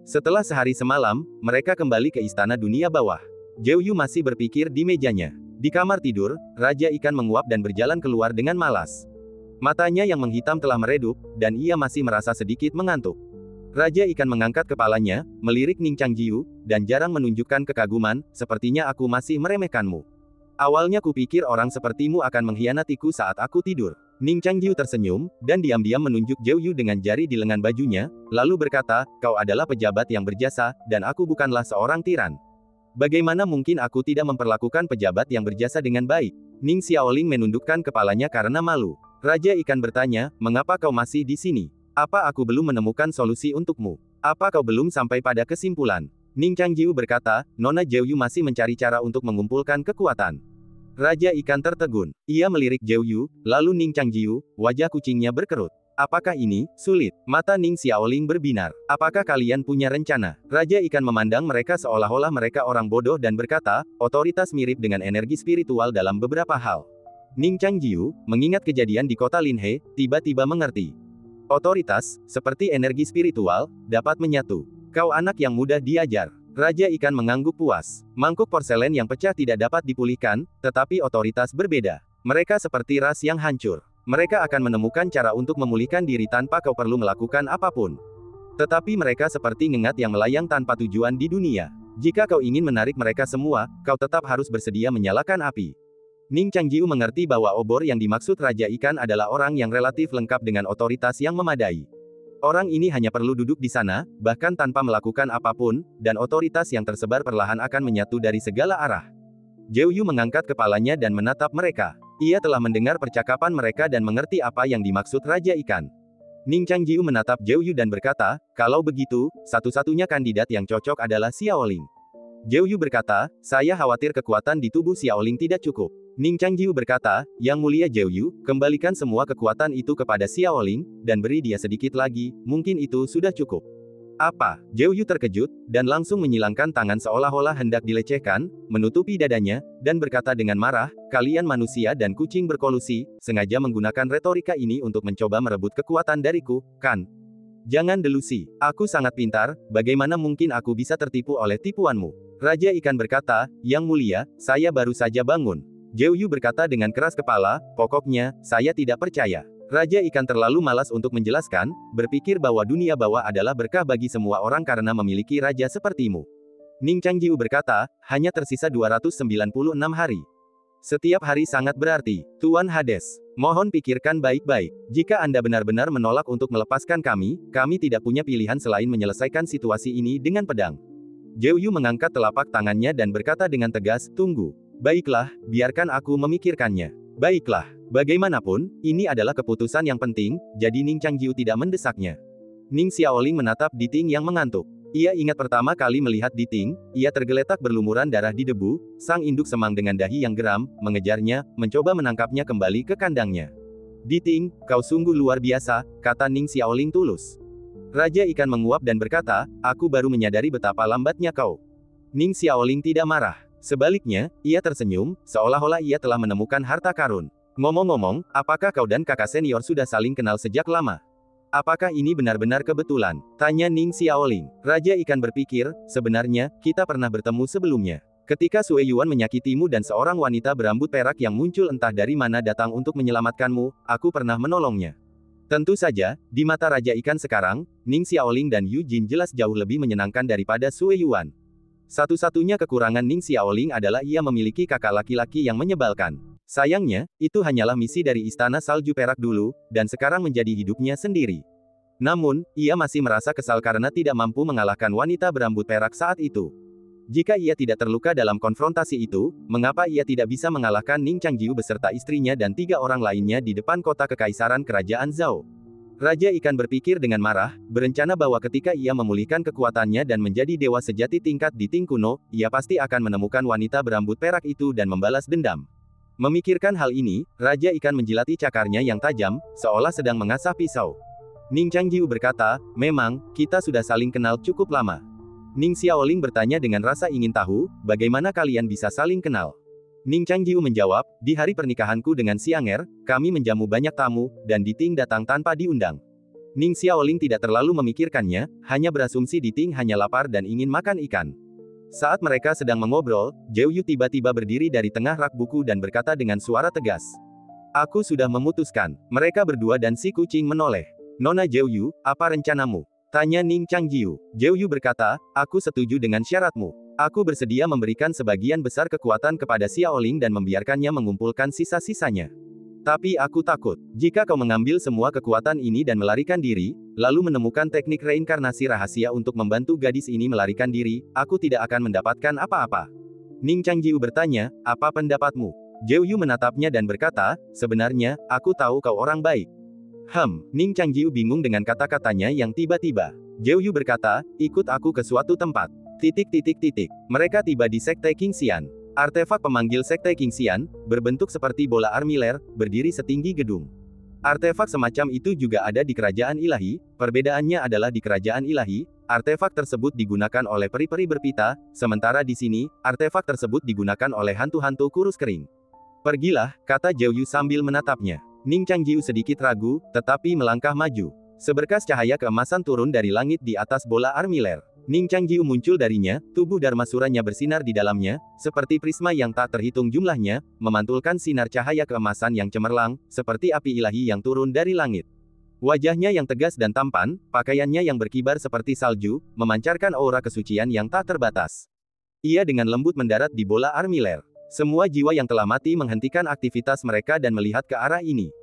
Setelah sehari semalam, mereka kembali ke istana dunia bawah. Zhou Yu masih berpikir di mejanya. Di kamar tidur, Raja Ikan menguap dan berjalan keluar dengan malas. Matanya yang menghitam telah meredup, dan ia masih merasa sedikit mengantuk. Raja Ikan mengangkat kepalanya, melirik Ning Changjiu, dan jarang menunjukkan kekaguman, sepertinya aku masih meremehkanmu. Awalnya kupikir orang sepertimu akan mengkhianatiku saat aku tidur. Ning Changjiu tersenyum, dan diam-diam menunjuk Zhou Yu dengan jari di lengan bajunya, lalu berkata, kau adalah pejabat yang berjasa, dan aku bukanlah seorang tiran. Bagaimana mungkin aku tidak memperlakukan pejabat yang berjasa dengan baik? Ning Xiaoling menundukkan kepalanya karena malu. Raja Ikan bertanya, mengapa kau masih di sini? Apa aku belum menemukan solusi untukmu? Apa kau belum sampai pada kesimpulan? Ning Changjiu berkata, Nona Zhou Yu masih mencari cara untuk mengumpulkan kekuatan. Raja Ikan tertegun. Ia melirik Zhou Yu, lalu Ning Changjiu, wajah kucingnya berkerut. Apakah ini sulit? Mata Ning Xiaoling berbinar. Apakah kalian punya rencana? Raja Ikan memandang mereka seolah-olah mereka orang bodoh dan berkata, otoritas mirip dengan energi spiritual dalam beberapa hal. Ning Changjiu, mengingat kejadian di kota Linhe, tiba-tiba mengerti. Otoritas, seperti energi spiritual, dapat menyatu. Kau anak yang mudah diajar. Raja Ikan mengangguk puas. Mangkuk porselen yang pecah tidak dapat dipulihkan, tetapi otoritas berbeda. Mereka seperti ras yang hancur. Mereka akan menemukan cara untuk memulihkan diri tanpa kau perlu melakukan apapun. Tetapi mereka seperti ngengat yang melayang tanpa tujuan di dunia. Jika kau ingin menarik mereka semua, kau tetap harus bersedia menyalakan api. Ning Changjiu mengerti bahwa obor yang dimaksud Raja Ikan adalah orang yang relatif lengkap dengan otoritas yang memadai. Orang ini hanya perlu duduk di sana, bahkan tanpa melakukan apapun, dan otoritas yang tersebar perlahan akan menyatu dari segala arah. Zhou Yu mengangkat kepalanya dan menatap mereka. Ia telah mendengar percakapan mereka dan mengerti apa yang dimaksud Raja Ikan. Ning Changjiu menatap Zhou Yu dan berkata, kalau begitu, satu-satunya kandidat yang cocok adalah Xiaoling. Zhou Yu berkata, saya khawatir kekuatan di tubuh Xiaoling tidak cukup. Ning Changjiu berkata, Yang Mulia Zhou Yu, kembalikan semua kekuatan itu kepada Xiaoling, dan beri dia sedikit lagi, mungkin itu sudah cukup. Apa? Zhou Yu terkejut, dan langsung menyilangkan tangan seolah-olah hendak dilecehkan, menutupi dadanya, dan berkata dengan marah, kalian manusia dan kucing berkolusi, sengaja menggunakan retorika ini untuk mencoba merebut kekuatan dariku, kan? Jangan delusi, aku sangat pintar, bagaimana mungkin aku bisa tertipu oleh tipuanmu? Raja Ikan berkata, Yang Mulia, saya baru saja bangun. Zhou Yu berkata dengan keras kepala, pokoknya, saya tidak percaya. Raja Ikan terlalu malas untuk menjelaskan, berpikir bahwa dunia bawah adalah berkah bagi semua orang karena memiliki raja sepertimu. Ning Changjiu berkata, hanya tersisa 296 hari. Setiap hari sangat berarti, Tuan Hades. Mohon pikirkan baik-baik. Jika Anda benar-benar menolak untuk melepaskan kami tidak punya pilihan selain menyelesaikan situasi ini dengan pedang. Zhou Yu mengangkat telapak tangannya dan berkata dengan tegas, tunggu. Baiklah, biarkan aku memikirkannya. Baiklah, bagaimanapun, ini adalah keputusan yang penting, jadi Ning Changjiu tidak mendesaknya. Ning Xiaoling menatap Diting yang mengantuk. Ia ingat pertama kali melihat Diting, ia tergeletak berlumuran darah di debu, sang induk semang dengan dahi yang geram, mengejarnya, mencoba menangkapnya kembali ke kandangnya. Diting, kau sungguh luar biasa, kata Ning Xiaoling tulus. Raja Ikan menguap dan berkata, aku baru menyadari betapa lambatnya kau. Ning Xiaoling tidak marah. Sebaliknya, ia tersenyum, seolah-olah ia telah menemukan harta karun. Ngomong-ngomong, apakah kau dan kakak senior sudah saling kenal sejak lama? Apakah ini benar-benar kebetulan? Tanya Ning Xiaoling. Raja Ikan berpikir, sebenarnya, kita pernah bertemu sebelumnya. Ketika Sue Yuan menyakitimu dan seorang wanita berambut perak yang muncul entah dari mana datang untuk menyelamatkanmu, aku pernah menolongnya. Tentu saja, di mata Raja Ikan sekarang, Ning Xiaoling dan Yu Jin jelas jauh lebih menyenangkan daripada Sue Yuan. Satu-satunya kekurangan Ning Xiaoling adalah ia memiliki kakak laki-laki yang menyebalkan. Sayangnya, itu hanyalah misi dari Istana Salju Perak dulu, dan sekarang menjadi hidupnya sendiri. Namun, ia masih merasa kesal karena tidak mampu mengalahkan wanita berambut perak saat itu. Jika ia tidak terluka dalam konfrontasi itu, mengapa ia tidak bisa mengalahkan Ning Changjiu beserta istrinya dan 3 orang lainnya di depan kota kekaisaran kerajaan Zhao? Raja Ikan berpikir dengan marah, berencana bahwa ketika ia memulihkan kekuatannya dan menjadi dewa sejati tingkat di Ting kuno, ia pasti akan menemukan wanita berambut perak itu dan membalas dendam. Memikirkan hal ini, Raja Ikan menjilati cakarnya yang tajam, seolah sedang mengasah pisau. Ning Changjiu berkata, memang, kita sudah saling kenal cukup lama. Ning Xiaoling bertanya dengan rasa ingin tahu, bagaimana kalian bisa saling kenal? Ning Changjiu menjawab, di hari pernikahanku dengan Xianger, kami menjamu banyak tamu, dan Diting datang tanpa diundang. Ning Xiaoling tidak terlalu memikirkannya, hanya berasumsi Diting hanya lapar dan ingin makan ikan. Saat mereka sedang mengobrol, Zhou Yu tiba-tiba berdiri dari tengah rak buku dan berkata dengan suara tegas. Aku sudah memutuskan. Mereka berdua dan si kucing menoleh. Nona Zhou Yu, apa rencanamu? Tanya Ning Changjiu. Zhou Yu berkata, aku setuju dengan syaratmu. Aku bersedia memberikan sebagian besar kekuatan kepada Xiaoling dan membiarkannya mengumpulkan sisa-sisanya. Tapi aku takut, jika kau mengambil semua kekuatan ini dan melarikan diri, lalu menemukan teknik reinkarnasi rahasia untuk membantu gadis ini melarikan diri, aku tidak akan mendapatkan apa-apa. Ning Changjiu bertanya, apa pendapatmu? Zhou Yu menatapnya dan berkata, sebenarnya, aku tahu kau orang baik. Ning Changjiu bingung dengan kata-katanya yang tiba-tiba. Zhou Yu berkata, ikut aku ke suatu tempat. Mereka tiba di Sekte Qingxian. Artefak pemanggil Sekte Qingxian, berbentuk seperti bola armiler, berdiri setinggi gedung. Artefak semacam itu juga ada di Kerajaan Ilahi, perbedaannya adalah di Kerajaan Ilahi, artefak tersebut digunakan oleh peri-peri berpita, sementara di sini, artefak tersebut digunakan oleh hantu-hantu kurus kering. Pergilah, kata Zhou Yu sambil menatapnya. Ning Changjiu sedikit ragu, tetapi melangkah maju. Seberkas cahaya keemasan turun dari langit di atas bola armiler. Ning Changjiu muncul darinya, tubuh Darmasuranya bersinar di dalamnya, seperti prisma yang tak terhitung jumlahnya, memantulkan sinar cahaya keemasan yang cemerlang, seperti api ilahi yang turun dari langit. Wajahnya yang tegas dan tampan, pakaiannya yang berkibar seperti salju, memancarkan aura kesucian yang tak terbatas. Ia dengan lembut mendarat di bola armiler. Semua jiwa yang telah mati menghentikan aktivitas mereka dan melihat ke arah ini.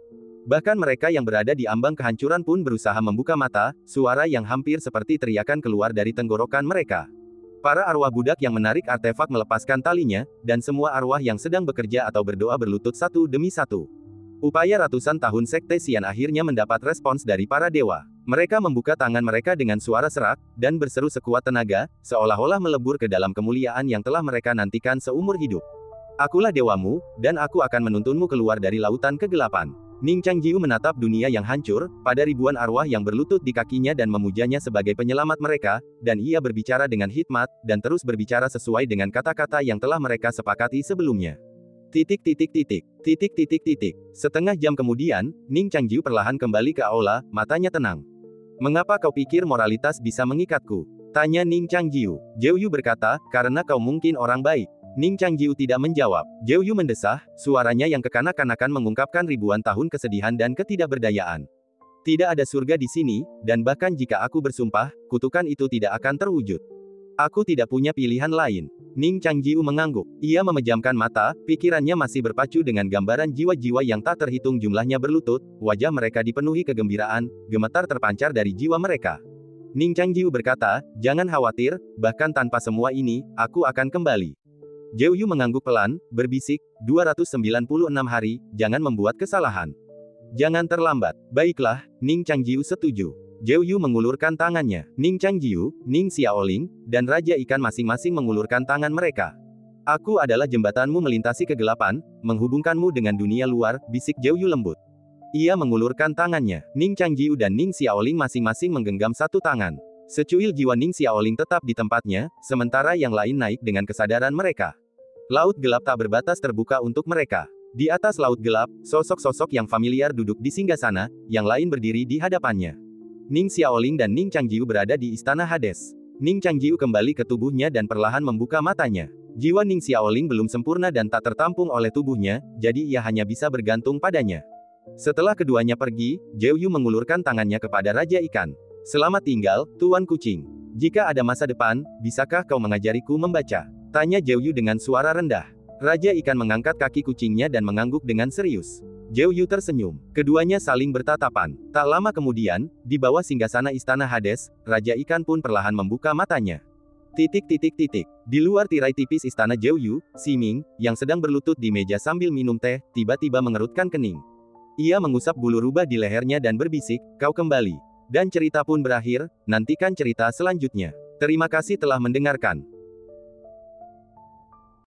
Bahkan mereka yang berada di ambang kehancuran pun berusaha membuka mata, suara yang hampir seperti teriakan keluar dari tenggorokan mereka. Para arwah budak yang menarik artefak melepaskan talinya, dan semua arwah yang sedang bekerja atau berdoa berlutut satu demi satu. Upaya ratusan tahun Sekte Xian akhirnya mendapat respons dari para dewa. Mereka membuka tangan mereka dengan suara serak, dan berseru sekuat tenaga, seolah-olah melebur ke dalam kemuliaan yang telah mereka nantikan seumur hidup. Akulah dewamu, dan aku akan menuntunmu keluar dari lautan kegelapan. Ning Changjiu menatap dunia yang hancur, pada ribuan arwah yang berlutut di kakinya dan memujanya sebagai penyelamat mereka, dan ia berbicara dengan hikmat, dan terus berbicara sesuai dengan kata-kata yang telah mereka sepakati sebelumnya. Setengah jam kemudian, Ning Changjiu perlahan kembali ke aula, matanya tenang. Mengapa kau pikir moralitas bisa mengikatku? Tanya Ning Changjiu. Zhou Yu berkata, karena kau mungkin orang baik. Ning Changjiu tidak menjawab. Zhou Yu mendesah, suaranya yang kekanak-kanakan mengungkapkan ribuan tahun kesedihan dan ketidakberdayaan. Tidak ada surga di sini, dan bahkan jika aku bersumpah, kutukan itu tidak akan terwujud. Aku tidak punya pilihan lain. Ning Changjiu mengangguk. Ia memejamkan mata, pikirannya masih berpacu dengan gambaran jiwa-jiwa yang tak terhitung jumlahnya berlutut, wajah mereka dipenuhi kegembiraan, gemetar terpancar dari jiwa mereka. Ning Changjiu berkata, jangan khawatir, bahkan tanpa semua ini, aku akan kembali. Zhou Yu mengangguk pelan, berbisik, 296 hari, jangan membuat kesalahan. Jangan terlambat. Baiklah, Ning Changjiu setuju. Zhou Yu mengulurkan tangannya. Ning Changjiu, Ning Xiaoling, dan Raja Ikan masing-masing mengulurkan tangan mereka. Aku adalah jembatanmu melintasi kegelapan, menghubungkanmu dengan dunia luar, bisik Zhou Yu lembut. Ia mengulurkan tangannya. Ning Changjiu dan Ning Xiaoling masing-masing menggenggam satu tangan. Secuil jiwa Ning Xiaoling tetap di tempatnya, sementara yang lain naik dengan kesadaran mereka. Laut gelap tak berbatas terbuka untuk mereka. Di atas laut gelap, sosok-sosok yang familiar duduk di singgasana, yang lain berdiri di hadapannya. Ning Xiaoling dan Ning Changjiu berada di istana Hades. Ning Changjiu kembali ke tubuhnya dan perlahan membuka matanya. Jiwa Ning Xiaoling belum sempurna dan tak tertampung oleh tubuhnya, jadi ia hanya bisa bergantung padanya. Setelah keduanya pergi, Zhou Yu mengulurkan tangannya kepada Raja Ikan. Selamat tinggal, Tuan Kucing. Jika ada masa depan, bisakah kau mengajariku membaca? Tanya Zhou Yu dengan suara rendah. Raja Ikan mengangkat kaki kucingnya dan mengangguk dengan serius. Zhou Yu tersenyum. Keduanya saling bertatapan. Tak lama kemudian, di bawah singgasana istana Hades, Raja Ikan pun perlahan membuka matanya. Di luar tirai tipis istana Zhou Yu, Siming, yang sedang berlutut di meja sambil minum teh, tiba-tiba mengerutkan kening. Ia mengusap bulu rubah di lehernya dan berbisik, kau kembali. Dan cerita pun berakhir, nantikan cerita selanjutnya. Terima kasih telah mendengarkan.